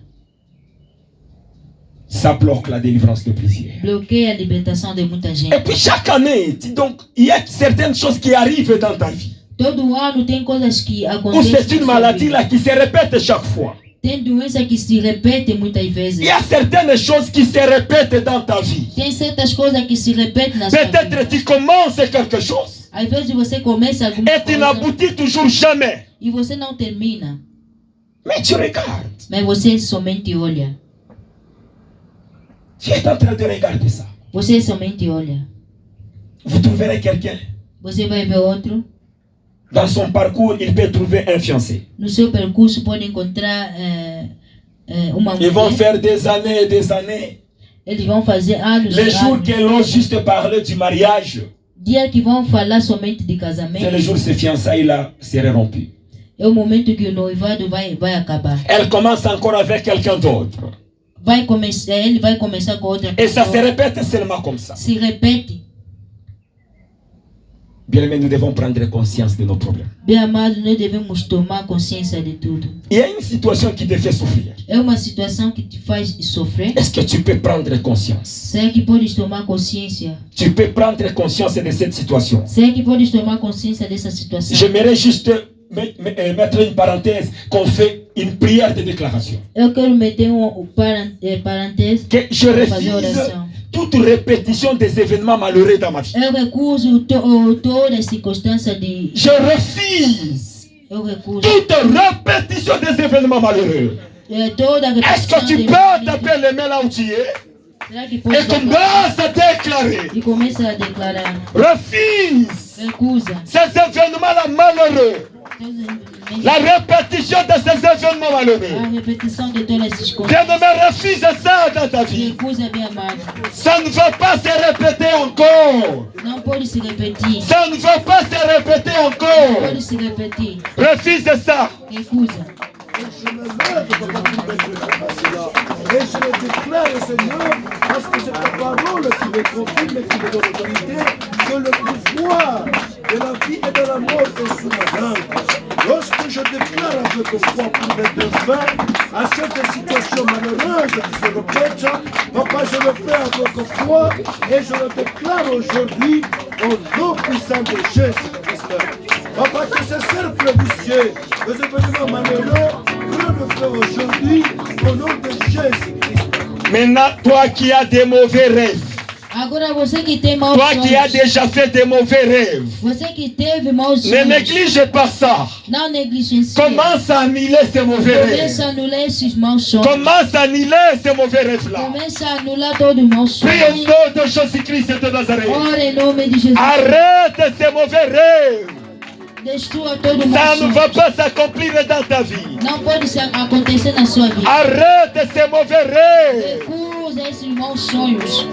Ça bloque la délivrance de plusieurs. bloqueia a libertação de muita gente. Et puis chaque année, donc, il y a certaines choses qui arrivent dans ta vie. Todo ano tem coisas que Ou acontecem. c'est une na sua maladie vida. là qui se répète chaque fois. Tem doença que se repete muitas Il vezes. y a certaines choses qui se répètent dans ta vie. Tem certas coisas que se repetem na sua Peut-être vida. tu commences quelque chose Às vezes você começa alguma et tu coisa n'aboutis toujours jamais. e você não termina. Mais tu regardes. Mas você somente olha. Tu es en train de regarder ça. Você somente olha. Vous trouverez quelqu'un. Você vai ver outro. Dans son parcours, il peut trouver un fiancé. No seu percurso pode encontrar uma Ils vont mulher. faire des années et des années. Eles vão fazer anos Les e jours anos. qu'ils ont juste parlé du mariage, Dia que vão falar somente de c'est casamento. le jour où ces fiançailles-là seraient rompues. É o momento que o noivado vai acabar. Elle commence encore avec quelqu'un d'autre. Ele vai começar com outra Et ça se pessoa. répète seulement comme ça. Se repete. Bien aimé, nous devons prendre conscience de nos problèmes. Bem amado, nós devemos tomar consciência de tudo. Il y a une situation qui te fait souffrir. É uma situação que te faz sofrer. Est-ce que tu peux prendre conscience? Será que podes tomar consciência? Tu peux prendre conscience de cette situation. Será que podes tomar consciência dessa situação? J'aimerais juste mettre une parenthèse qu'on fait une prière de déclaration. Eu quero meter parêntese Que je para fazer refuse oração. toute répétition des événements malheureux dans ma vie. Eu recuso toda circunstância de. Je refuse Eu recuso toute répétition des événements malheureux. toda Est-ce que repetição tu de. peux taper les mains là où tu es Será que et pode commence à déclarer? e começa a declarar? Refuse Recusa ces événements là malheureux. La répétition de ces événements malheureux. A repetição de todas as circunstâncias. Bien-aimé, refuse ça dans ta vie. Recusa, bem amado. Ça ne va pas se répéter encore. Não pode se repetir. Ça ne va pas se répéter Não encore. pode se repetir. Refuse ça. Recusa. Je me lève, papa, pour mettre le cela. Et je le déclare, Seigneur, parce que c'est ta parole qui me confirme et qui me donne l'autorité, que le pouvoir de la vie et de la mort est sous ma langue. Lorsque je déclare avec foi pour mettre fin à cette situation malheureuse qui se répète, papa, je le fais avec foi et je le déclare aujourd'hui au nom puissant de Jésus-Christ. Papa, que ce cercle vicieux, que ce événement malheureux, prenne feu aujourd'hui au nom de Jésus-Christ. Maintenant, toi qui as des mauvais rêves, Agora você que tem maus toi qui as sonhos, déjà fait des mauvais rêves, você que teve maus ne sonhos, néglige pas ça. não negligencie. Commence à annuler ces mauvais rêves. Começa a anular esses maus sonhos. Commence à annuler ces mauvais rêves-là. Começa a anular todo o mau sonho. Prie au nom de Jésus-Christ de Nazareth. Ora em nome de Jesus. Arrête ces mauvais rêves. Destrua todo o mau Ça ne sonho. va pas s'accomplir dans ta vie. Não pode acontecer na sua vida. Arrête ces mauvais rêves. Recusa esses maus sonhos.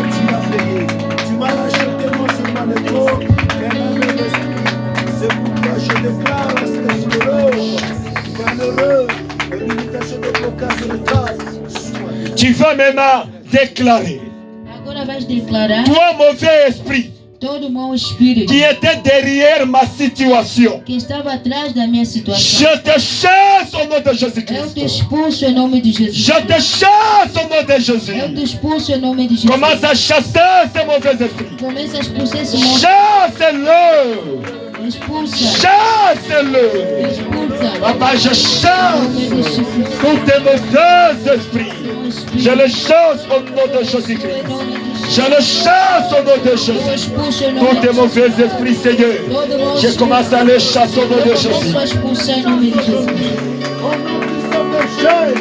Tu m'as racheté non seulement le corps, mais même l'esprit. C'est pourquoi je déclare à cet malheureux, une limitation de blocage de taille. Tu vas maintenant déclarer. Agora vais declarar Toi, mauvais esprit, todo o mau espírito qui était derrière ma situation, que estava atrás da minha situação. je te chasse au nom de Eu te Jésus-Christ. expulso em nome de Jesus. Je te chasse au nom de Eu te Jésus. expulso em nome de Jesus. Commence à chasser ces mauvais esprits. Começa a expulsar esse mau Chasse-le. Expulsa. Chasse-le. Expulsa. Papa, je Em chasse nome de Jesus. tous tes mauvais esprits. Mau espírito. Je le chasse au nom de Em Jésus-Christ. nome de Jesus. Je le chasse au nom de Eu Jésus. expulso em Tous nome de tes Jesus. mauvais esprits, Seigneur. Todo mau Je espírito. commence à les chasser au nom de Eu Jésus. começo a expulsar em nome de Jesus. Au nom puissant de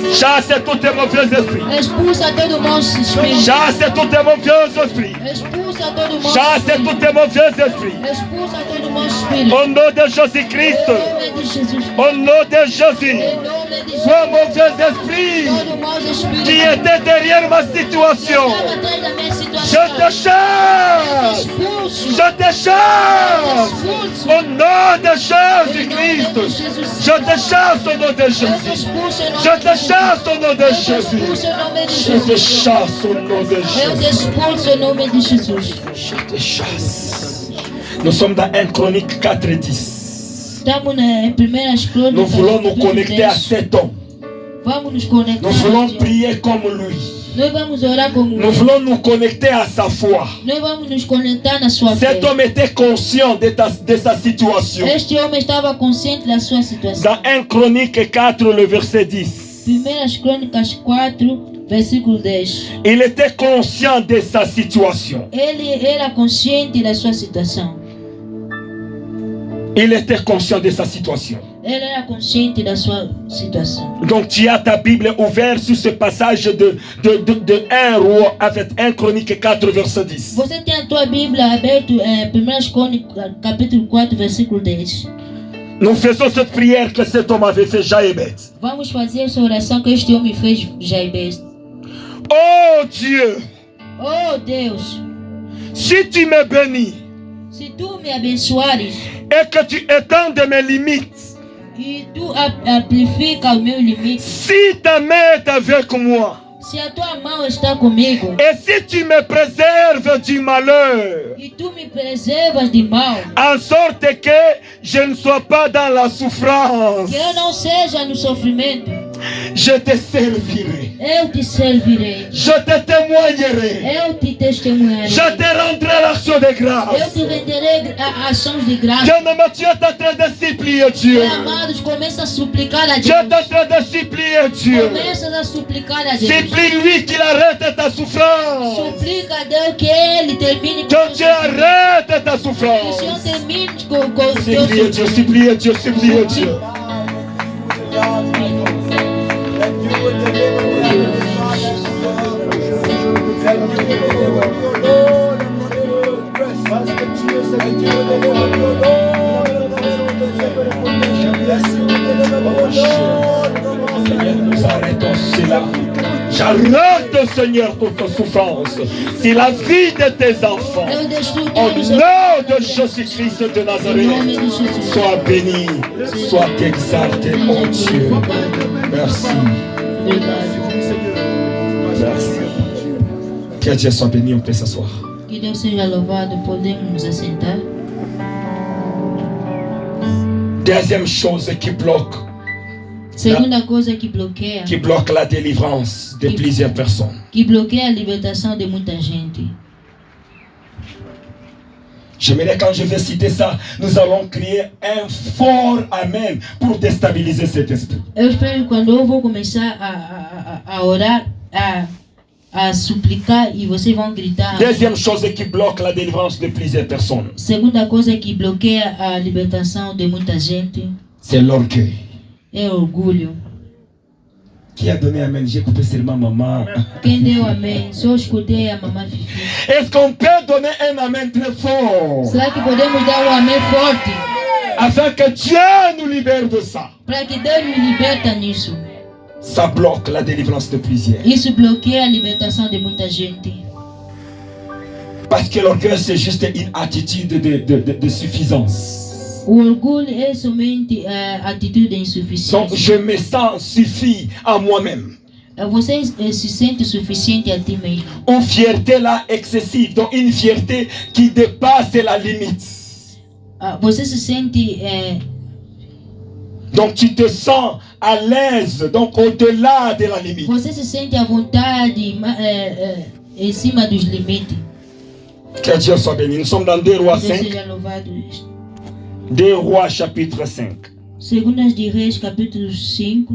Jésus. Chasse tous tes mauvais esprits. Expulsa todo o mau espírito. Chasse tous tes mauvais esprits. Expulsa todo o mau Chasse espírito. tous tes mauvais esprits. Expulsa todo o mau espírito. Au nom de Jésus-Christ. Em nome de Jesus. Au nom de Jésus. Em nome de Jesus. Toi, mauvais esprit, Todo o mau espírito. qui était derrière ma situation, Estava atrás da minha je situação. te chasse. Expulso. Je te chasse. Expulso. Au nom de Em nome de Jésus-Christ. Jesus. Je te chasse au nom de Eu te Jésus. expulso em nome Je de te Jesus. chasse au nom de Eu te Jésus. expulso em nome de Je te Jesus. chasse au nom de Eu te Jésus. expulso em nome de Jesus. Je te chasse. Nous sommes dans 1 Chronique 4:10. Estamos em primeiras crônicas. Nous voulons nous capítulo connecter à 10. cet homme. Vamos nos conectar. Nous voulons a Deus. prier comme lui. Nós vamos orar como Nous voulons nous connecter à sa foi. Nós vamos nos conectar na sua fé. Cet homme était conscient de sa situation. Este homem estava consciente da sua situação. Dans 1 Chronique 4, le verset 10. Primeiras Crônicas 4, versículo 10. Il était conscient de sa situation. Ele era consciente da sua situação. Il était conscient de sa situation. Ele era consciente da sua situação. Donc tu as ta Bible ouverte sur ce passage de 1 Roi, avec 1 Chronique 4, verset 10. Você tem a tua Bíblia aberta em Primeiras Crônicas, capítulo 4, versículo 10. Nous faisons cette prière que cet homme avait fait, Jaébet. Vamos fazer essa oração que este homem fez, Jaibés. Oh Dieu, Oh Deus, si tu me bénis se tu me abençoares et que tu étendes mes limites, e tu amplifica o meu limite, si ta main est avec moi, se a tua mão está comigo et si tu me préserves du malheur, e tu me preservas de mal, en sorte que je ne sois pas dans la souffrance, que eu não seja no sofrimento, je te servirai. Eu te servirei. Je te témoignerai. Eu te testemunharei. Je te rendrai l'action de Eu grâce. te renderei ações de graça. Bien-aimé, tu es en train de supplier Dieu. Amados, começa a suplicar a Tu Deus. es en train de supplier Dieu. Começa a suplicar a Deus. Supplie-lui qu'il arrête ta souffrance. Suplica a Deus que Ele termine Que com Dieu arrête ta que o souffrance. Senhor termine com o teu Suppliez Dieu, sofrimento. suppliez Dieu, suppliez Dieu. Seigneur, nous arrêtons cela. J'arrête, Seigneur, toute souffrance. C'est la vie de tes enfants. Eu destruo Au todos nom de Jésus-Christ de em nome Nazareth, de Jesus. sois béni, sois exalté, mon Dieu. Merci, merci. Que Dieu soit béni, on peut s'asseoir. Que Deus seja louvado. Podemos nos assentar. Deuxième chose qui Segunda coisa que bloqueia, la délivrance de plusieurs personnes. que bloqueia a libertação de muita gente. J'aimerais, quand je vais citer ça, nous allons crier un fort Amen pour déstabiliser cet esprit. Eu espero que quando eu vou começar a orar, a suplicar e vocês vão gritar. Deuxième chose qui bloque la délivrance de plusieurs personnes, Segunda coisa que bloqueia a libertação de muita gente c'est l'orgueil. é orgulho. Qui a donné Amen? J'ai coupé seulement maman. Quem deu amém? Só escutei a mamãe Fifi. Est-ce qu'on peut donner un Amen très fort Será que podemos dar um amém forte afin que Dieu nous libère de ça? para que Deus nos liberta nisso? Ça bloque la délivrance de plusieurs. Isso bloqueia a libertação de muita gente. Parce que l'orgueil, c'est juste une attitude de suffisance. O orgulho é somente a atitude de Donc, insuficiência. je me sens suffi à moi-même. Você se sente suficiente a ti mesmo. Une fierté là excessive, donc une fierté qui dépasse la limite. Você se sente Donc tu te sens à l'aise, donc au-delà de la limite. você se sente à vontade em cima dos limites. Que Dieu soit béni. Nous sommes dans 2 Rois Deus 5. seja louvado. 2 Rois chapitre 5, Segundas de Reis, capítulo 5,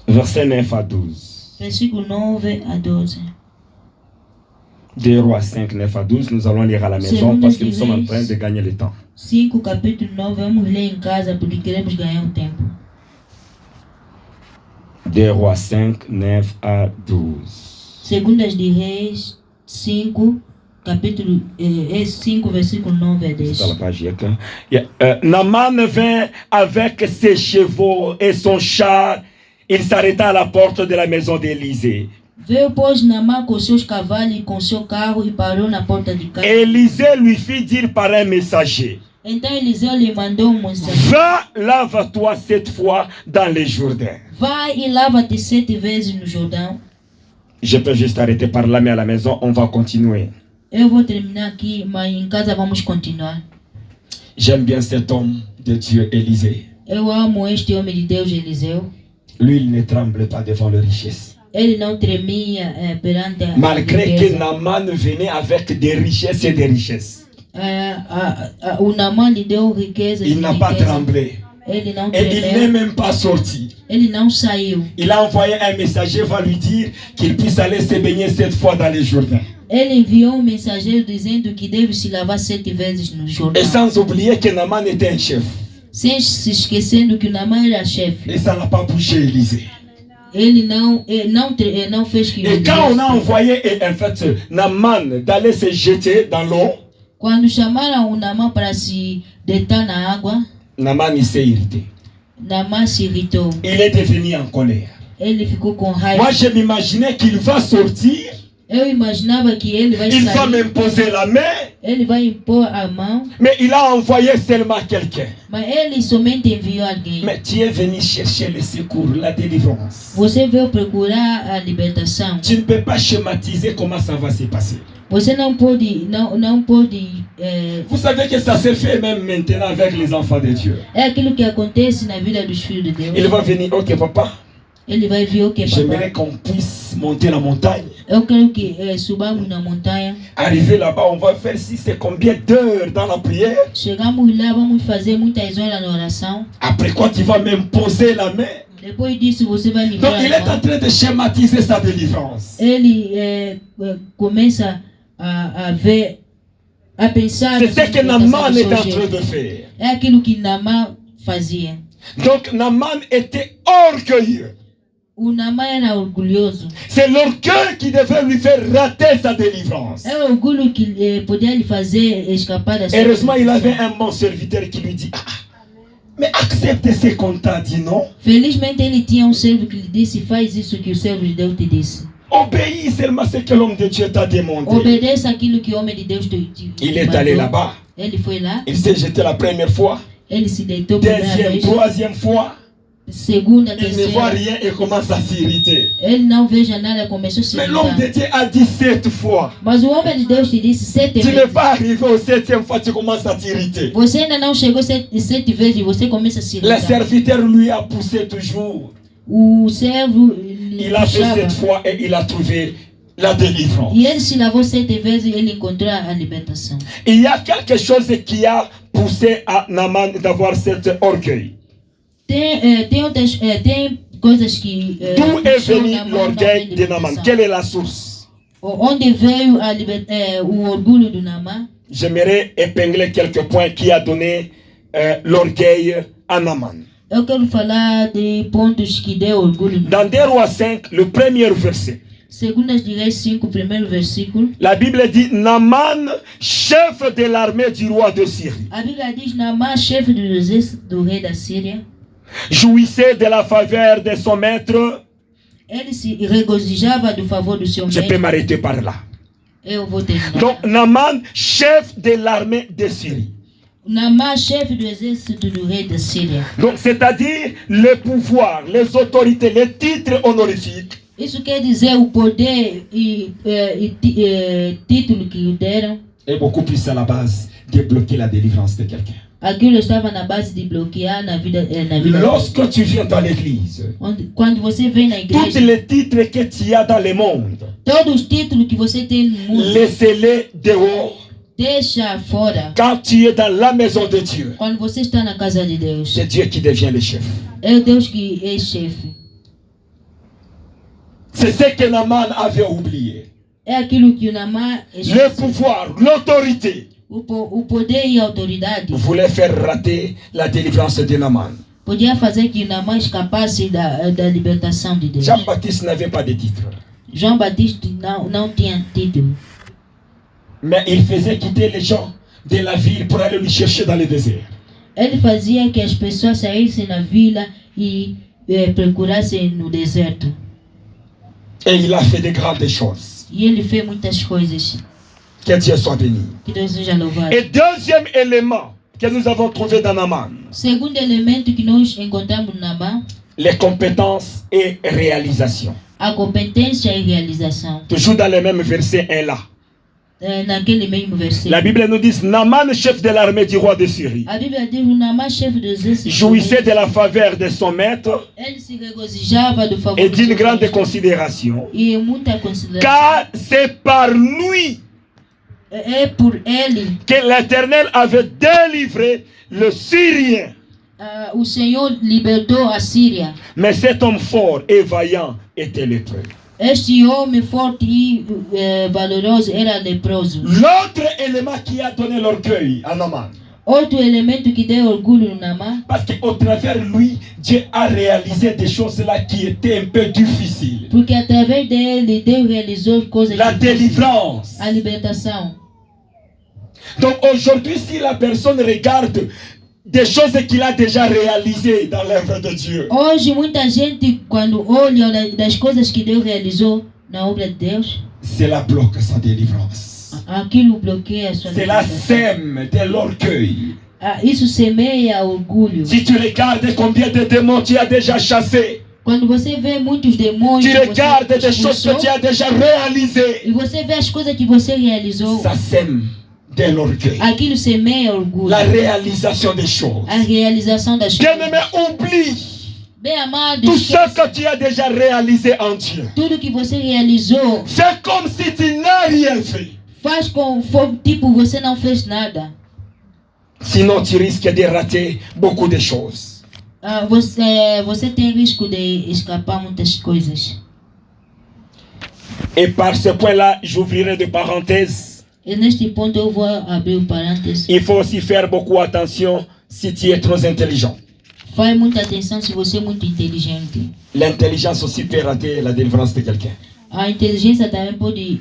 verset 9 à 12. versículo 9 a 12. 2 Rois 5, 9 à 12. Nous allons lire à la maison parce que nous sommes en train de gagner le temps. 5, capítulo 9, vamos ler em casa porque queremos ganhar um tempo. 2 Rois 5, 9 à 12. Segundas de Reis 5, capítulo 5, versículo 9 a 10. Dans la page, Naaman vint avec ses chevaux et son char. Il s'arrêta à la porte de la maison d'Élisée. Veio, pois, Naamã com seus cavalos e com seu carro e parou na porta de casa. Élisée lui fit dire par un messager: Então Eliseu lhe mandou um mensageiro: va, lave-toi 7 fois dans les Jourdains. Vai e lava-te 7 vezes no Jordão. Je peux juste arrêter par là, mais à la maison, on va continuer. Eu vou terminar aqui, mas em casa vamos continuar. J'aime bien cet homme de Dieu, Élisée. Eu amo este homem de Deus, Eliseu. Lui, il ne tremble pas devant les richesses. Ele não tremia perante a Malgré que riqueza. Naaman venait avec des richesses et des richesses. O Naamã lhe deu riqueza e Il n'a pas riqueza. tremblé. Ele não Et il n'est tremeu. même pas sorti. Ele não saiu. Il a envoyé un messager, va lui dire qu'il puisse aller se baigner 7 fois dans les Jourdains. Ele enviou um mensageiro dizendo que deve se lavar 7 vezes no Jordão. Et sans oublier que Naaman était un chef. Sem se esquecendo que o Naamã era chefe. Et ça n'a pas bougé Élisée. Ele não fez que Et quand on a envoyé en fait Naaman d'aller se jeter dans l'eau, Quando chamaram o Naamã para se deitar na água, Naaman il s'est irrité. Naamã se irritou. Il est devenu en colère. Ele ficou com raiva. Moi je m'imaginais qu'il va sortir, Eu imaginava que ele vai il va sair, m'imposer la main, ele vai impor a mão, mais il a envoyé seulement quelqu'un. mas ele somente enviou alguém. Mais tu es venu chercher le secours, la délivrance. Você veio procurar a libertação. Tu ne peux pas schématiser comment ça va se passer. Você não pode, Vous savez que ça se fait même maintenant avec les enfants de Dieu. é aquilo que acontece na vida dos filhos de Deus. Il va venir, ok papa, Ele vai ver o que J'aimerais qu'on puisse monter la montagne. Eu quero que subamos na montanha. Arriver là-bas, on va faire si c'est combien d'heures dans la prière. Chegamos lá, vamos fazer muitas horas na oração. Après quoi, tu vas même poser la main. Depois disso, você vai me Donc dar il est en train de schématiser sa délivrance. Ele começa a ver, a pensar. C'est ce que Naaman est en train de faire. É aquilo que Naaman fazia. Donc Naaman était orgueilleux. O Naaman era orgulhoso. C'est l'orgueil qui devait lui faire rater sa délivrance. É o orgulho que podia lhe fazer escapar da sua. Heureusement, il avait un bon serviteur qui lui dit, mais accepte ce qu'on t'a dit, non? Felizmente ele tinha servo que lhe disse: faz isso que o servo de Deus te disse. Obéis seulement ce que l'homme de Dieu t'a demandé. Obedeça aquilo que o homem de Deus te Il est allé là-bas. Ele foi lá. Il s'est jeté la première fois. Ele se deitou primeira Deuxième, vez. troisième fois. Segunda, Il ne voit terceira. rien et commence à s'irriter. Ele não veja nada, começou a se Mais l'homme de irritar. Dieu a dit 7 fois. Mas o homem de Deus te disse 7 Tu n'es vezes. pas arrivé au 7e fois, tu commences à t'irriter. Você ainda não chegou 7 vezes e você começa a se Le irritar. serviteur lui a poussé toujours. O servo Il a fait 7 fois et il a trouvé la délivrance. E ele se lavou 7 vezes e ele encontrou a libertação. Il y a quelque chose qui a poussé à Naaman d'avoir cet orgueil. Tem coisas que. D'où est puxou venu Naaman l'orgueil para a de Naaman? libertação. Quelle est la source? Onde veio o orgulho do Naaman? J'aimerais épingler quelques points qui a donné l'orgueil à Naaman. Eu quero falar de pontos que deu orgulho. Dans 2 Rois 5, le premier verset, Segundas de Reis 5, primeiro versículo. la Bible dit Naaman, chef de l'armée du roi de Syrie, A Bíblia diz: Naaman, chefe do exército do rei da Síria, jouissait de la faveur de son maître. ele se regozijava do favor do seu Je peux mestre. m'arrêter par là. Eu vou terminar. Donc Naaman, chef de l'armée de Syrie. Naaman, chefe do exército do rei da Síria. Donc c'est-à-dire le pouvoir, les autorités, les titres honorifiques. Isso quer dizer o poder e título que lhe deram. Et beaucoup plus à la base de bloquer la délivrance de quelqu'un. Aquilo estava na base de bloquear na vida. Lorsque tu viens dans l'église, Quando você vem na tous igreja, les titres que tu as dans le monde, todos os títulos que você tem no mundo, laissez-les dehors. deixa fora. Quand tu es dans la maison de Dieu, Quando você está na casa de Deus, c'est Dieu qui devient le chef. é Deus que é chefe. C'est ce que Naaman avait oublié. É aquilo que o Naaman Le pouvoir, l'autorité o poder e a autoridade voulait faire rater la délivrance de Naaman. podia fazer que Naaman escapasse da libertação de Deus. Jean-Baptiste n'avait pas de titre, João Batista não tinha título, mais il faisait quitter les gens de la ville pour aller lui chercher dans le désert. ele fazia que as pessoas saíssem na vila e procurassem no deserto. Et il a fait de grandes choses. E ele fez muitas coisas. Que Dieu soit béni. Que Deus seja louvado. Et deuxième élément que nous avons trouvé dans Naaman, Segundo elemento que nós encontramos no Naaman, les compétences et réalisations. a competência e realização. Toujours dans le même verset 1 là. Naquele mesmo versículo. La Bible nous dit Naaman, chef de l'armée du roi de Syrie, A Bíblia diz: o Naaman, chefe do exército, jouissait de la faveur de son maître ele se regozijava do favor et do d'une seu grande mestre. considération, E muita consideração. car c'est par lui É por ele que l'Éternel avait délivré le Syrien. o Senhor libertou a Síria. Mais cet homme fort et vaillant était lépreux. Este homem forte e valoroso era leproso. L'autre élément qui a donné l'orgueil à Naaman, Outro elemento que deu orgulho no Naaman, parce qu'au travers lui, Dieu a réalisé des choses là qui étaient un peu difficiles. porque através dele Deus realizou coisas. La difíceis. délivrance. A libertação. Donc aujourd'hui, si la personne regarde des choses qu'il a déjà réalisées dans l'œuvre de Dieu, Hoje muita gente, quando olha das coisas que Deus realizou na obra de Deus, cela bloque sa délivrance. aquilo bloqueia a sua Cela libertação. sème de l'orgueil. Isso semeia orgulho. Si tu regardes combien de démons tu as déjà chassés, Quando você vê muitos demônios, tu que você regardes des choses expulsou, que tu as déjà réalisées, e você vê as coisas que você realizou, ça sème de l'orgueil. aquilo semeia orgulho. La réalisation des choses. A realização das coisas. Bien-aimé, oublie bem amado, Tout ce que tu as déjà réalisé en Dieu. tudo que você realizou, Fais comme si tu n'as rien fait. faz com tipo você não fez nada. Sinon, tu risques de rater beaucoup de choses. Você tem risco de escapar muitas coisas. Et par ce point-là, j'ouvrirai de parenthèses. E neste ponto eu vou abrir o parênteses. Il faut aussi faire beaucoup attention si tu es trop intelligent. Faz muita atenção se você é muito inteligente. L'intelligence aussi peut rater la délivrance de quelqu'un. A inteligência também pode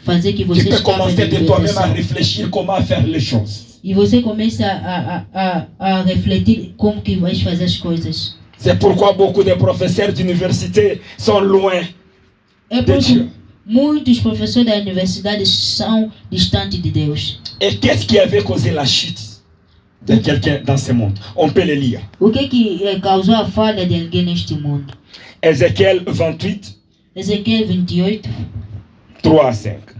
fazer que Tu você peux escape commencer da de toi-même à libertação. réfléchir comment faire les choses. E você começa a refletir como que vai fazer as coisas. C'est pourquoi beaucoup de professeurs d'université sont loin É de porque Dieu. muitos professores da universidade são distantes de Deus. Et qu'est-ce qui avait causé la chute de quelqu'un dans ce monde? On peut le lire. O que causou a falha de alguém neste mundo? Ézéchiel 28, Ezequiel 28, 3 à 5.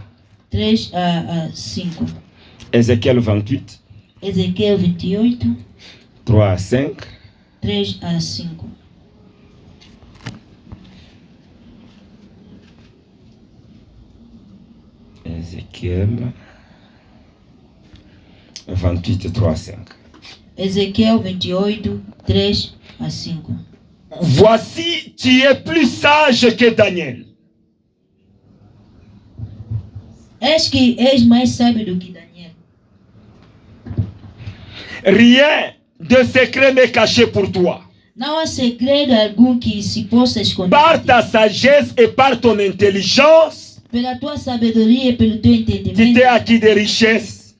3 a 5. Ézéchiel 28, Ezequiel 28, 3 à 5. 3 a 5. Ézéchiel 28, 3 à 5. Ezequiel 28, 3 a 5. Voici, tu es plus sage que Daniel. És que és mais sábio do que Daniel. Rien de secret n'est caché pour toi. Não há segredo algum que se possa esconder. Par ta sagesse et par ton intelligence, Pela tua sabedoria e pelo teu tu entendimento, t'es acquis des richesses.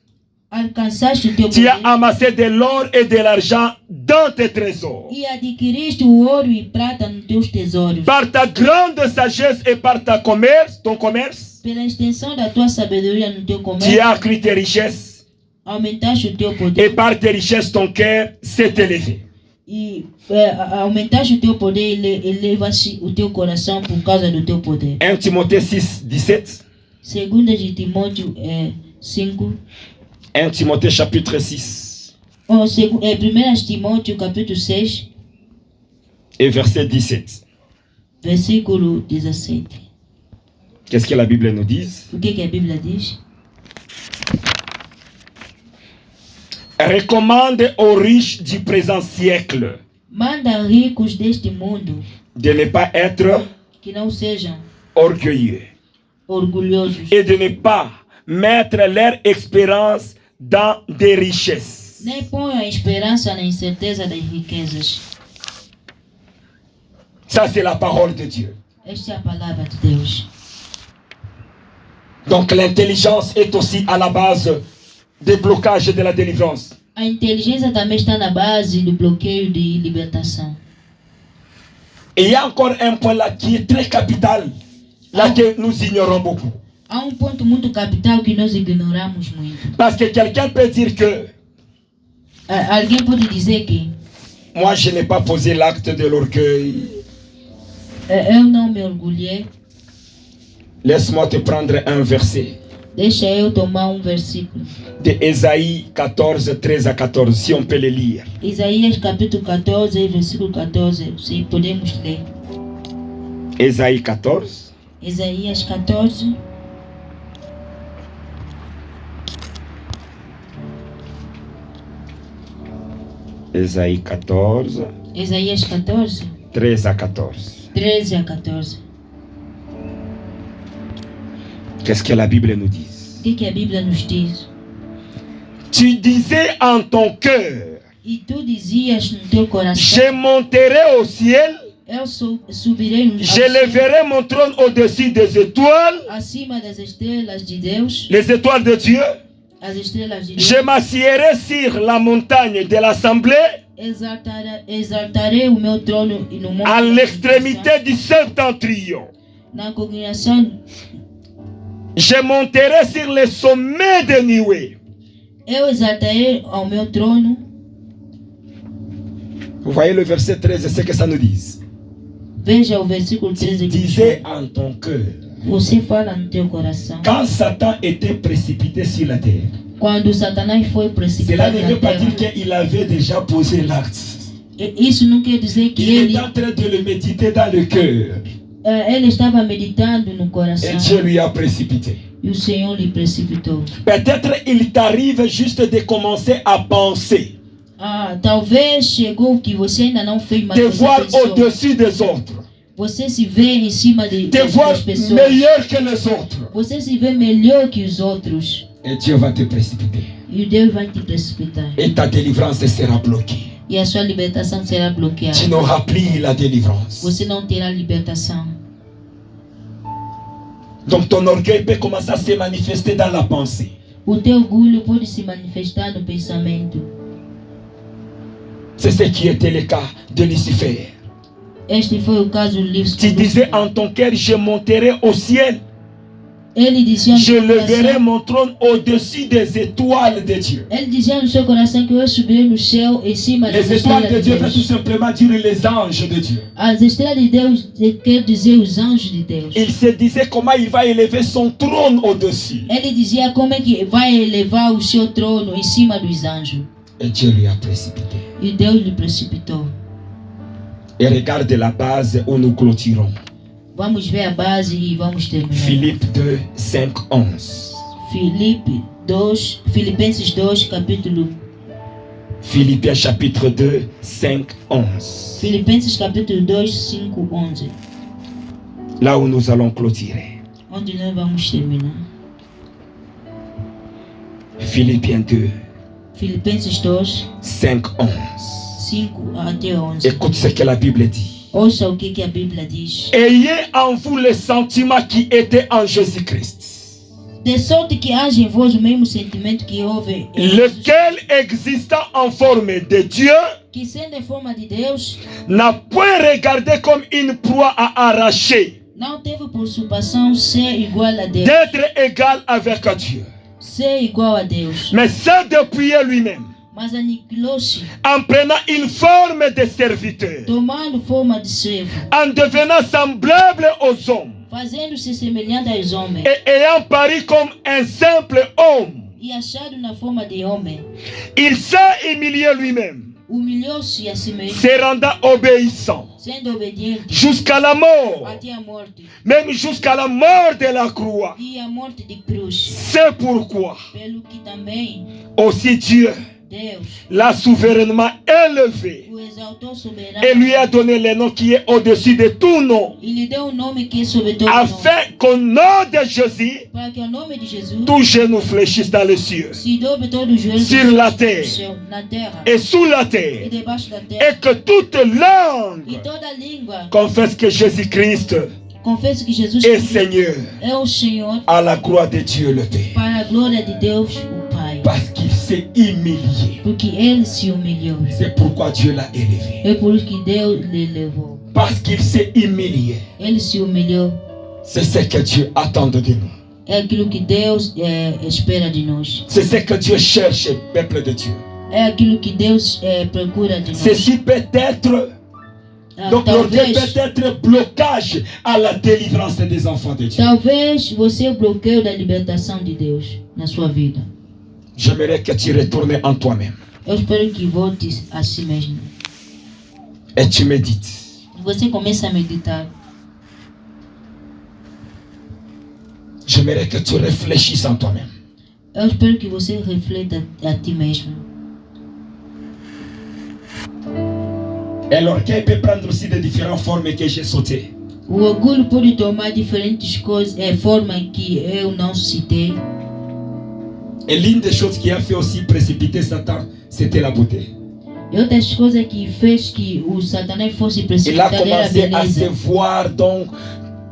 alcançaste o teu Tu as poder amassé de l'or et de l'argent dans tes trésors. e adquiriste o ouro e prata nos teus tesouros. Par ta grande sagesse et par ton commerce, Pela extensão da tua sabedoria no teu tu comércio, as accru tes richesses. aumentaste o teu Et poder par tes richesses, ton cœur s'est élevé. e aumentaste o teu poder e elevaste o teu coração por causa do teu poder. 1 Timothée 6, 17. Segunda de Timóteo 5. 1 Timothée chapitre 6 1 Timóteo capítulo 6, et verset 17. versículo 17. Qu'est-ce que la Bible nous dit? O que a Bíblia diz? Recommande aux riches du présent siècle Manda ricos deste mundo de ne pas être que não sejam orgueilleux orgulhosos, et de ne pas mettre leur expérience dans des richesses. nem ponham a esperança na incerteza das riquezas. Ça, c'est la parole de Dieu. Esta é a palavra de Deus. Donc, l'intelligence est aussi à la base des blocages de la délivrance. A inteligência também está na base do bloqueio de libertação. Et il y a encore un point là qui est très capital, là que nous ignorons beaucoup. Há ponto muito capital que nós ignoramos muito. Parce que quelqu'un peut dire que Alguém pode dizer que moi, je n'ai pas posé l'acte de l'orgueil. eu não me orgulhei. Laisse-moi te prendre un verset Deixa eu tomar versículo. de Ésaïe 14, 13 à 14, si on peut le lire. Isaías capítulo 14, versículo 14. Se podemos ler. Ésaïe 14, Isaías 14. Ésaïe 14, Isaías 14, 13 à 14. 13 a 14. Qu'est-ce que la Bible nous dit? O que a Bíblia nos diz? Tu disais en ton cœur, E tu dizias no teu coração: je monterai au ciel, eu subirei no je leverai mon trône au-dessus des étoiles, acima das estrelas de Deus, les étoiles de Dieu. as estrelas de Deus. Je m'assierai sur la montagne de l'assemblée, Exaltarei o meu trono e no monte à da l'extrémité du septentrion. na congregação. Je monterai sur les sommets de nuées. Eu exaltarei ao meu trono. Vous voyez le verset 13, c'est ce que ça nous dit. Veja o versículo 13 que diz: Disais en ton cœur. você fala no teu coração. Quand Satan était précipité sur la terre, Quando Satanás foi cela precipitado ne na veut pas terra, dire qu'il avait déjà posé l'acte. Isso não quer dizer que Il est en train de le méditer dans le cœur. ele estava meditando no coração Et Dieu lui a précipité. e o Senhor lhe precipitou. Peut-être il t'arrive juste de commencer à penser, Talvez chegou que você ainda não fez, mas te você voir pensou. au-dessus des autres, Você se vê em cima te voir das pessoas. meilleur que les autres. Você se vê melhor que os outros. Et Dieu va te précipiter. E Deus vai te precipitar. Et ta délivrance sera bloquée. E a sua libertação será bloqueada. Tu n'auras plus la délivrance. Você não terá libertação. Donc ton orgueil peut commencer à se manifester dans la pensée. O teu orgulho pode se manifestar no pensamento. C'est ce qui était le cas de Lucifer. Este foi o caso do livro. Tu disais en ton cœur, je monterai au ciel. Ele dizia no Je seu leverai coração. mon trône au-dessus des étoiles de Dieu. Ele dizia no seu coração que eu subirei no céu em cima das Les étoiles estrelas de Dieu de veut tout Deus. simplement dire les anges de Dieu. As estrelas de Deus quer dizer os anjos de Deus. Il se disait comment il va élever son trône au-dessus. Ele dizia como é que vai elevar o seu trono em cima dos anjos. Et Dieu lui a précipité. E Deus lhe precipitou. Et regarde la base où nous clôturons. Vamos ver a base e vamos terminar. Philippe 2, 5, 11. Filipenses 2, capítulo. Philippiens chapitre 2, 5, 11. Filipenses capítulo 2, 5, 11. Là où nous allons clôturer. Onde nós vamos terminar. Philippiens 2, Filipenses 2, 5, 11. 5 até 11. Écoute ce que la Bible dit. Ouça o que a Bíblia diz. Ayez en vous le sentiment qui était en Jésus-Christ, De sorte que haja em vós o mesmo sentimento que houve em Jesus, lequel existant en forme de Dieu, que sendo em forma de Deus, n'a point regardé comme une proie à arracher, não teve por usurpação ser igual a Deus, d'être égal avec Dieu, ser igual a Deus, mais s'est dépouillé lui-même, mas aniquilou-se, en prenant une forme de serviteur, tomando forma de servo, en devenant semblable aux hommes, fazendo-se semelhante aos homens, et ayant paru comme un simple homme, e achado na forma de homem, il s'est humilié lui-même, humilhou-se a si mesmo, se rendant obéissant sendo obediente jusqu'à la mort, até a morte, même jusqu'à la mort de la croix. e a morte de cruz. C'est pourquoi Pelo que também aussi Dieu Deus l'a souverainement élevé o exaltou soberano et lui a donné le nom qui est au-dessus de tout nom, e lhe deu um nome que é sobre todo nome, afin qu'au nom de Jésus, para que o nome de Jesus tout genou fléchisse dans les cieux, se dobre todo o joelho sur la terre na terra et sous la e terre, debaixo da terra, et que toute e langue toda língua confesse que Jésus-Christ confesse que Jesus est Cristo Seigneur, é o Senhor, à la gloire de Dieu le Père, para a glória de Deus o Pai, parce qu'il s'est humilié. porque ele se humilhou. C'est pourquoi Dieu l'a élevé. É por isso que Deus lhe levou. Parce qu'il s'est humilié. Ele se humilhou. C'est ce que Dieu attend de nous. É aquilo que Deus espera de nós. C'est ce que Dieu cherche, peuple de Dieu. É aquilo que Deus procura de nós. Ceci peut être, donc l'orgueil Talvez, peut être blocage à la délivrance des enfants de Dieu. talvez você bloqueio da libertação de Deus na sua vida. J'aimerais que tu retournes en toi-même Eu espero que volte a si mesmo. et tu médites. Você começa a meditar. J'aimerais que tu réfléchisses en toi-même. Eu espero que você reflita a ti mesmo. Et l'orgueil peut prendre aussi de différentes formes que j'ai sautées. O orgulho pode tomar diferentes coisas, formas que eu não citei. Et l'une des choses qui a fait aussi précipiter Satan, c'était la beauté. E outras coisas que fez que o Satanás fosse Il a precipitar era a commencé à se beleza. voir donc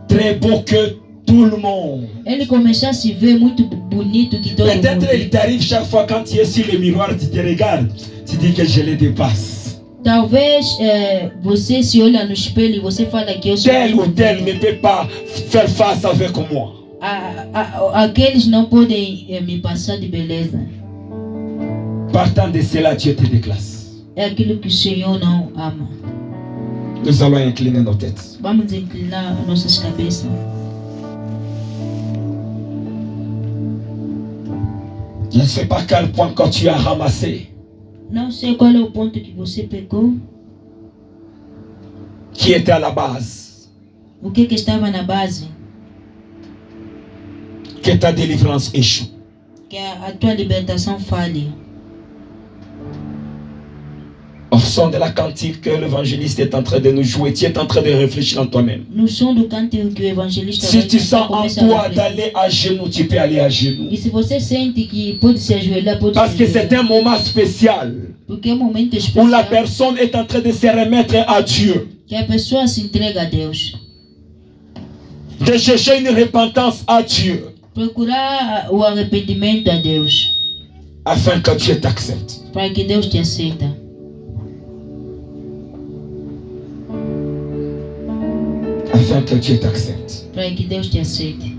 très beau que tout le monde. Ele começou a se ver muito bonito que todo mundo. Peut-être il t'arrive chaque fois quand tu es sur le miroir, tu te regardes, tu dis que je le dépasse. Talvez você se olha no espelho e você fala que eu sou Tel ou muito tel bonito. ne peut pas faire face avec moi. Aqueles não podem me passar de beleza. Partant de cela, Dieu te déclasse. É aquilo que o Senhor não ama. Nous allons incliner nos têtes. Vamos inclinar nossas cabeças. Je ne sais pas quel point que tu as ramassé. Não sei qual é o ponto que você pegou. qui était à la base. O que estava na base? Que ta délivrance échoue. Que a tua libertação falhe. Au son de la cantique que l'évangéliste est en train de nous jouer, tu es en train de réfléchir en toi-même. No som do cântico que o evangelista Si vai tu cantar, sens en começa a toi refletir. d'aller à genoux, tu peux aller à genoux. E se você sente que pode se ajoelhar, pode Parce se que c'est ajoelhar. un moment spécial Porque é um momento où la especial personne est en train de se remettre à Dieu, que a pessoa se entrega a Deus. de chercher une repentance à Dieu, Procurar o arrependimento a Deus, afin que Dieu t'accepte. para que Deus te aceita. Afin que Dieu t'accepte. Para que Deus te aceite.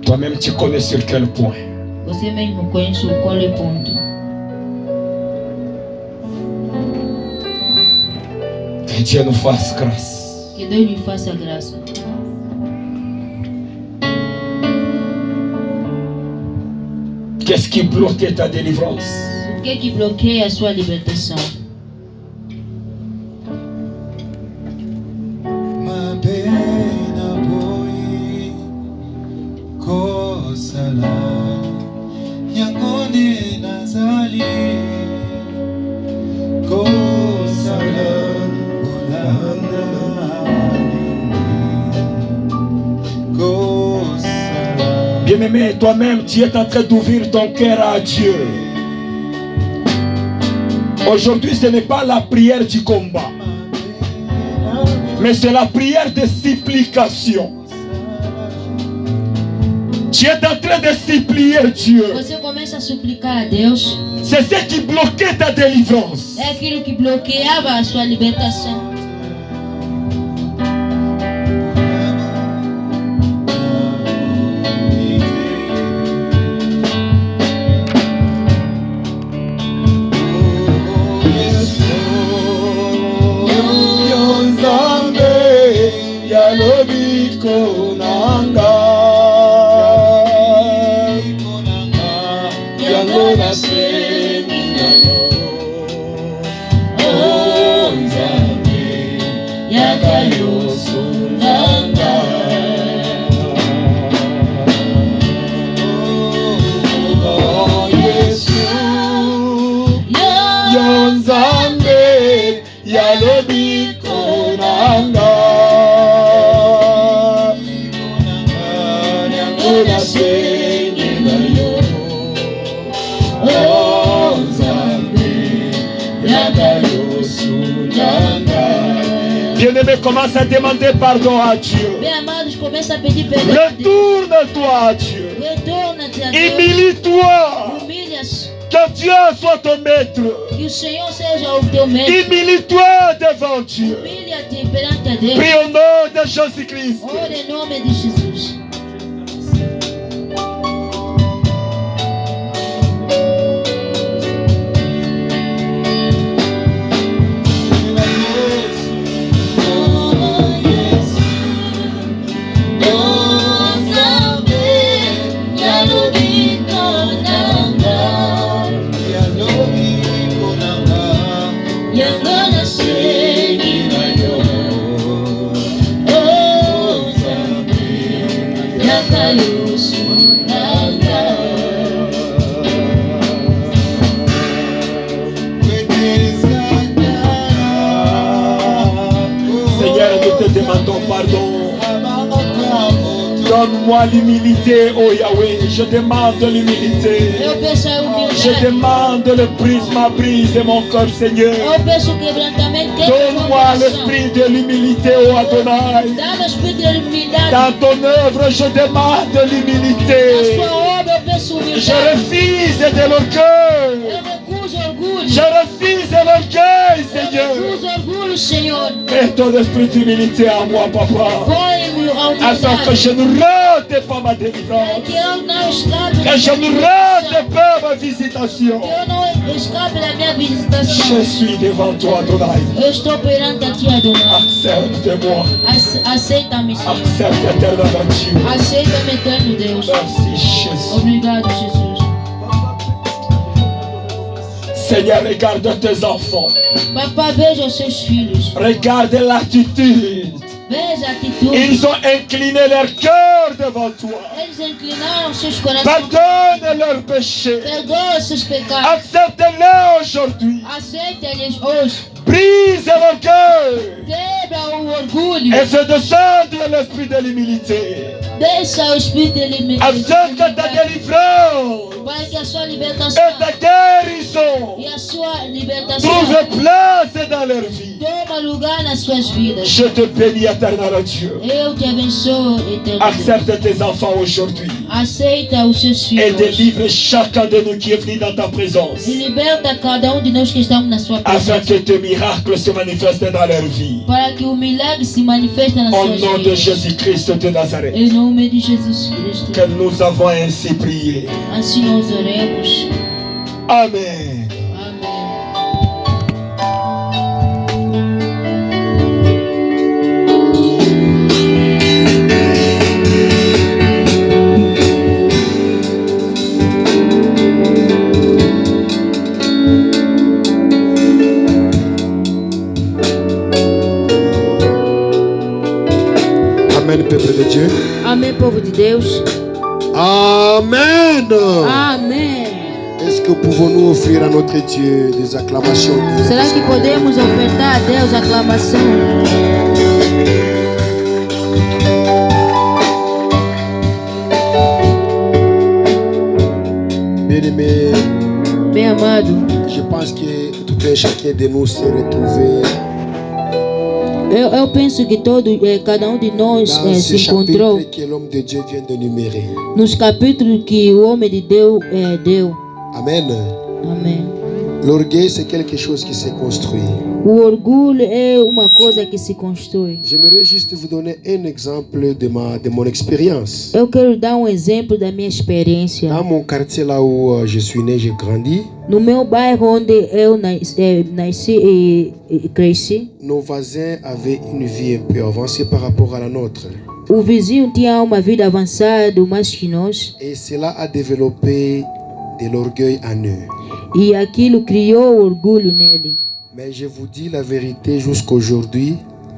Toi-même, tu connais sur quel point. Você mesmo conhece qual é o ponto. Que Dieu nous fasse grâce. Que Deus nos faça graça. Qu'est-ce qui bloquait ta délivrance? O que bloqueia a sua libertação? Mapena boi kosala yangone nazali kosala olanda kosala. Bien-aimé, toi-même, tu es en train d'ouvrir ton cœur à Dieu. Aujourd'hui, ce n'est pas la prière du combat, mais c'est la prière de supplication. Tu es en train de supplier Dieu. Você começa a suplicar a Deus. C'est ce qui bloquait ta délivrance. É aquilo que bloqueava a sua libertação. Bien-aimé, commence à demander pardon à Dieu. Bem amados, começa a pedir perdão a Deus. Retourne-toi à Dieu. Retorna-te a Deus. Humilie-toi. Humilha-se. Que Dieu soit ton maître. Que o Senhor seja o teu mestre. Humilie-toi devant Dieu. Humilha-te perante a Deus. Prie au nom de Jésus-Christ. Ore em nome de Jesus. Seigneur, nous te demandons pardon. Donne-moi l'humilité, oh Yahweh. Je demande l'humilité. Eu peço a Je humildade. demande le prisme brise mon cœur, Seigneur. Eu peço o quebrantamento. Quebra meu Donne-moi coração. l'esprit de l'humilité, oh Adonai. Dá-me o espírito de humildade. Dans ton œuvre, je demande Na l'humilité. sua obra eu peço Je humildade. refuse de l'orgueil. Eu recuso orgulho. Je refuse l'orgueil, Eu Seigneur. recuso orgulho, Senhor. Mets ton esprit d'humilité en moi, Papa. Põe-me a Afin que humildade. je ne rate pas ma Para délivrance. que eu não escape Que da je minha ne visitação. rate pas ma visitation. Que eu não escape da minha Je visitação. suis devant toi, Adonai. Eu estou perante a ti, Adonai. Accepte-moi. Aceita-me, Senhor. Accepte éternellement Dieu. Aceita-me, eterno Deus. Merci, Jésus. Obrigado, Jesus. Seigneur, regarde tes enfants. Papa, veja os seus filhos. Regarde l'attitude. Veja a atitude. Ils ont incliné leur cœur devant toi. Eles inclinaram seus corações. Pardonne leurs péchés. Perdoa seus pecados. Accepte-les aujourd'hui. Aceita-lhes hoje. Brise l'orgueil. Quebra o orgulho. Et se descende l'esprit de l'humilité. Deixa o espírito de Afin que ta délivrance para que a sua libertação et ta guérison e a sua libertação trouvent place dans leur vie. toma lugar nas suas vidas. Je te bénis, éternel Dieu. Eu te abençoo, eterno Deus. Accepte tes enfants aujourd'hui Aceita os seus et filhos. délivre chacun de nous qui est venu dans ta présence. E liberta cada de nós que estamos na sua Afin presença. que tes miracles se manifestent dans leur vie. Para que o milagre se manifeste nas Au suas nom de vidas. Jésus-Christ de Nazareth. Em nome de Jesus Cristo. Que nous avons ainsi prié. Assim nós oremos. Amen. Amém. Amen, peuple de Dieu. Amém, povo de Deus. Amen. Amém. Est-ce que pouvons-nous offrir à notre Dieu des acclamations? Será que podemos ofertar a Deus aclamação? Bien-aimé, Bem amado, je pense que tout un chacun de nous s'est retrouvé eu penso que cada de nós dans ce se encontrou chapitre que l'homme de Dieu vient de numérer. nos capítulos que o homem de Deus deu. Amen. Amém. L'orgueil, c'est quelque chose qui se construit. O orgulho é uma coisa que se constrói. J'aimerais juste vous donner un exemple de mon expérience. Eu quero dar exemplo da minha experiência. Dans mon quartier là où je suis né, j'ai grandi, No meu bairro onde eu nasci e cresci, nos voisins avaient une vie un peu avancée par rapport à la nôtre. o vizinho tinha uma vida avançada mais que nós. Et cela a développé de l'orgueil en eux. E aquilo criou orgulho nele. Mais je vous dis la vérité, jusqu'aujourd'hui,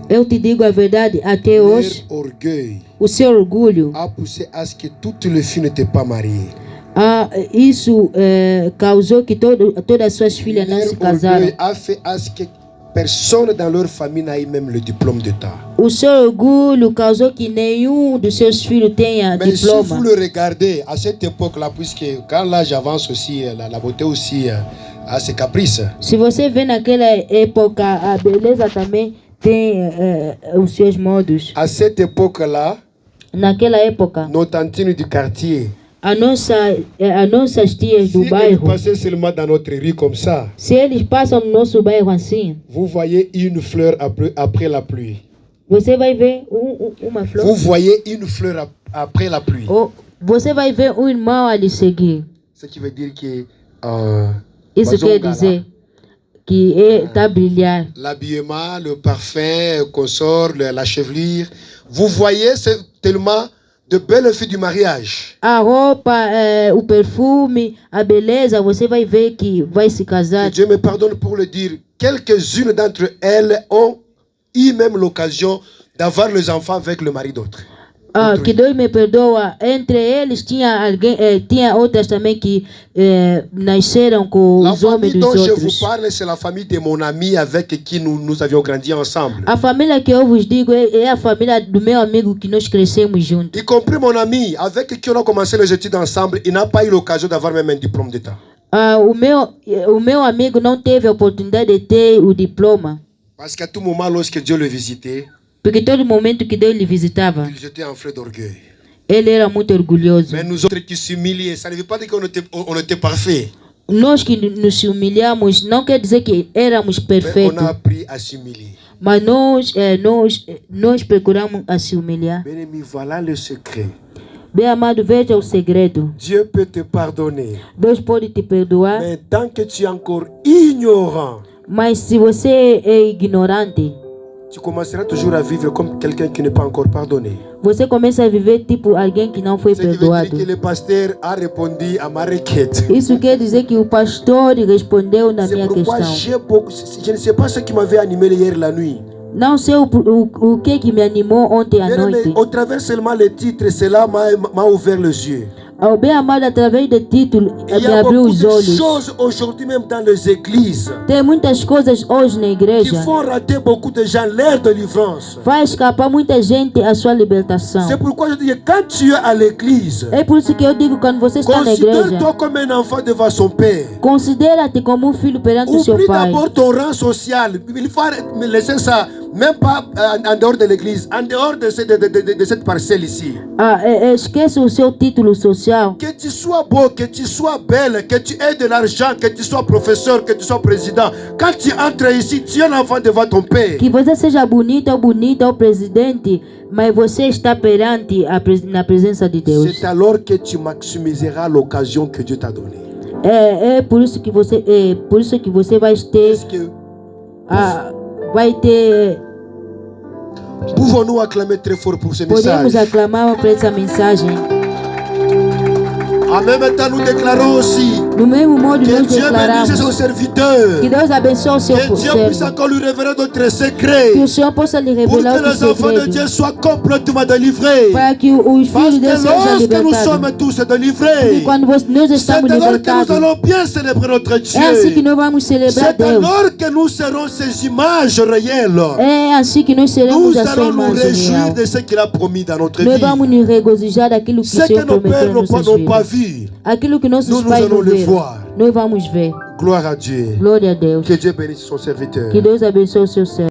Eu te digo a verdade, até leur hoje, orgueil o seu orgulho, a poussé à ce que toutes les filles n'étaient pas mariées. isso causou que todas as suas filhas não Leur se casaram. orgueil a fait à ce que personne dans leur famille n'a eu même le diplôme d'État. O seu orgulho causou que nenhum dos seus filhos tenha Mais si vous diploma. le regardez, à cette époque-là, puisque quand l'âge avance aussi, la beauté aussi a ses caprices. Se você vê naquela época, a beleza também tem os seus modos. À cette époque-là, Naquela época, nos tantines du quartier, as nossas tias si do elles bairro, passaient seulement dans notre rue comme ça, se eles passam no nosso bairro assim, vous voyez une fleur après la pluie. você vai ver uma flor. Vous voyez une fleur après la pluie. Ou você vai ver irmão a lhe seguir. Ce qui veut dire que Isso quer dizer que está a brilhar. l'habillement, le parfum, le consort, la chevelure. Vous voyez, c'est tellement de belles filles du mariage. A roupa, o perfume, a beleza, você vai ver que vai se casar. Que Dieu me pardonne pour le dire. Quelques-unes d'entre elles ont eu même l'occasion d'avoir les enfants avec le mari d'autres. Que Deus me perdoa. Entre eles tinha outras também que nasceram com La os homens famille dos dont je vous outros. parle, c'est la famille de mon ami avec qui nous avions grandi ensemble. A família que eu vos digo é a família do meu amigo que nós crescemos juntos. Y compris mon ami avec qui on a commencé les études ensemble, il n'a pas eu l'occasion d'avoir même un diplôme d'État. O meu amigo não teve a oportunidade de ter o diploma. Parce qu'à tout moment, lorsque Dieu le visitait, Porque todo momento que Deus lhe visitava, il était enflé d'orgueil. ele era muito orgulhoso. Mais nous autres qui s'humiliaient, ça ne veut pas dire qu'on était parfait. Nós que nos humilhamos, não quer dizer que éramos Mais perfeitos. on a appris à s'humilier. Mas nós procuramos a se humilhar. Bien-aimé, voilà le secret. Bem amado, veja o segredo. Dieu peut te pardonner. Deus pode te perdoar, Mais tant que tu es encore ignorant, mas se você é ignorante, tu commenceras toujours à vivre comme quelqu'un qui n'est pas encore pardonné. Você começa a viver tipo alguém que não foi Ce qui veut dire perdoado. que le pasteur a répondu à ma requête. Isso quer dizer que o pastor respondeu na C'est minha pourquoi questão. je ne sais pas ce qui m'avait animé hier la nuit. Não sei o que me animou ontem à Bien aimé, noite. au travers seulement les titres, cela m'a ouvert les yeux. Ao bem amado, através do título, Il y me a abriu beaucoup os de olhos. choses aujourd'hui même dans les églises Tem muitas coisas hoje na qui igreja. font rater beaucoup de gens l'air de délivrance. Vai escapar muita gente a sua libertação. C'est pourquoi je dis que quand tu es à l'église, É por isso que eu digo, quando você está na igreja, considère-toi comme un enfant devant son père. considera-te como filho perante o seu Oublie pai. d'abord ton rang social. Il faut laisser ça, même pas en dehors de l'église, en dehors de cette parcelle ici. Esqueça o seu título social. Que tu sois beau, que tu sois belle, que tu aies de l'argent, que tu sois professeur, que tu sois président. Quand tu entres ici, tu es un enfant devant ton père. Que você seja bonita ou presidente, mas você está perante na presença de Deus. C'est alors que tu maximiseras l'occasion que Dieu t'a donnée. É por isso que você vai ter, Est-ce que pouvons-nous acclamer très fort pour ce podemos message? aclamar por essa mensagem. En même temps, nous déclarons aussi No mesmo modo, que nós Dieu bénisse declaramos son serviteur. que Deus abençoe o seu Que Dieu puisse servo. encore lui révéler d'autres secrets. Que o Senhor possa lhe Pour revelar que os les enfants de segredos. Dieu soient complètement délivrés. Para que os Parce filhos de Deus que sejam lorsque nous libertados. sommes tous E délivrés, quando nós c'est estamos alors que nous libertados, allons bien célébrer notre Dieu. é assim que nós vamos celebrar C'est Deus. alors que nous serons ces images réelles. É assim que nós seremos Nous a sua allons nous imagem réjouir real. de ce qu'il a promis dans notre Nós vie. vamos nos regozijar daquilo que o Ce que Senhor nos prometeu pères em n'ont nossas pas vidas. vu, Aquilo que nossos nous pais allons não le viram, voir. nós vamos ver. Gloire à Dieu. Glória a Deus. Que Dieu bénisse son serviteur. Que Deus abençoe o seu servo.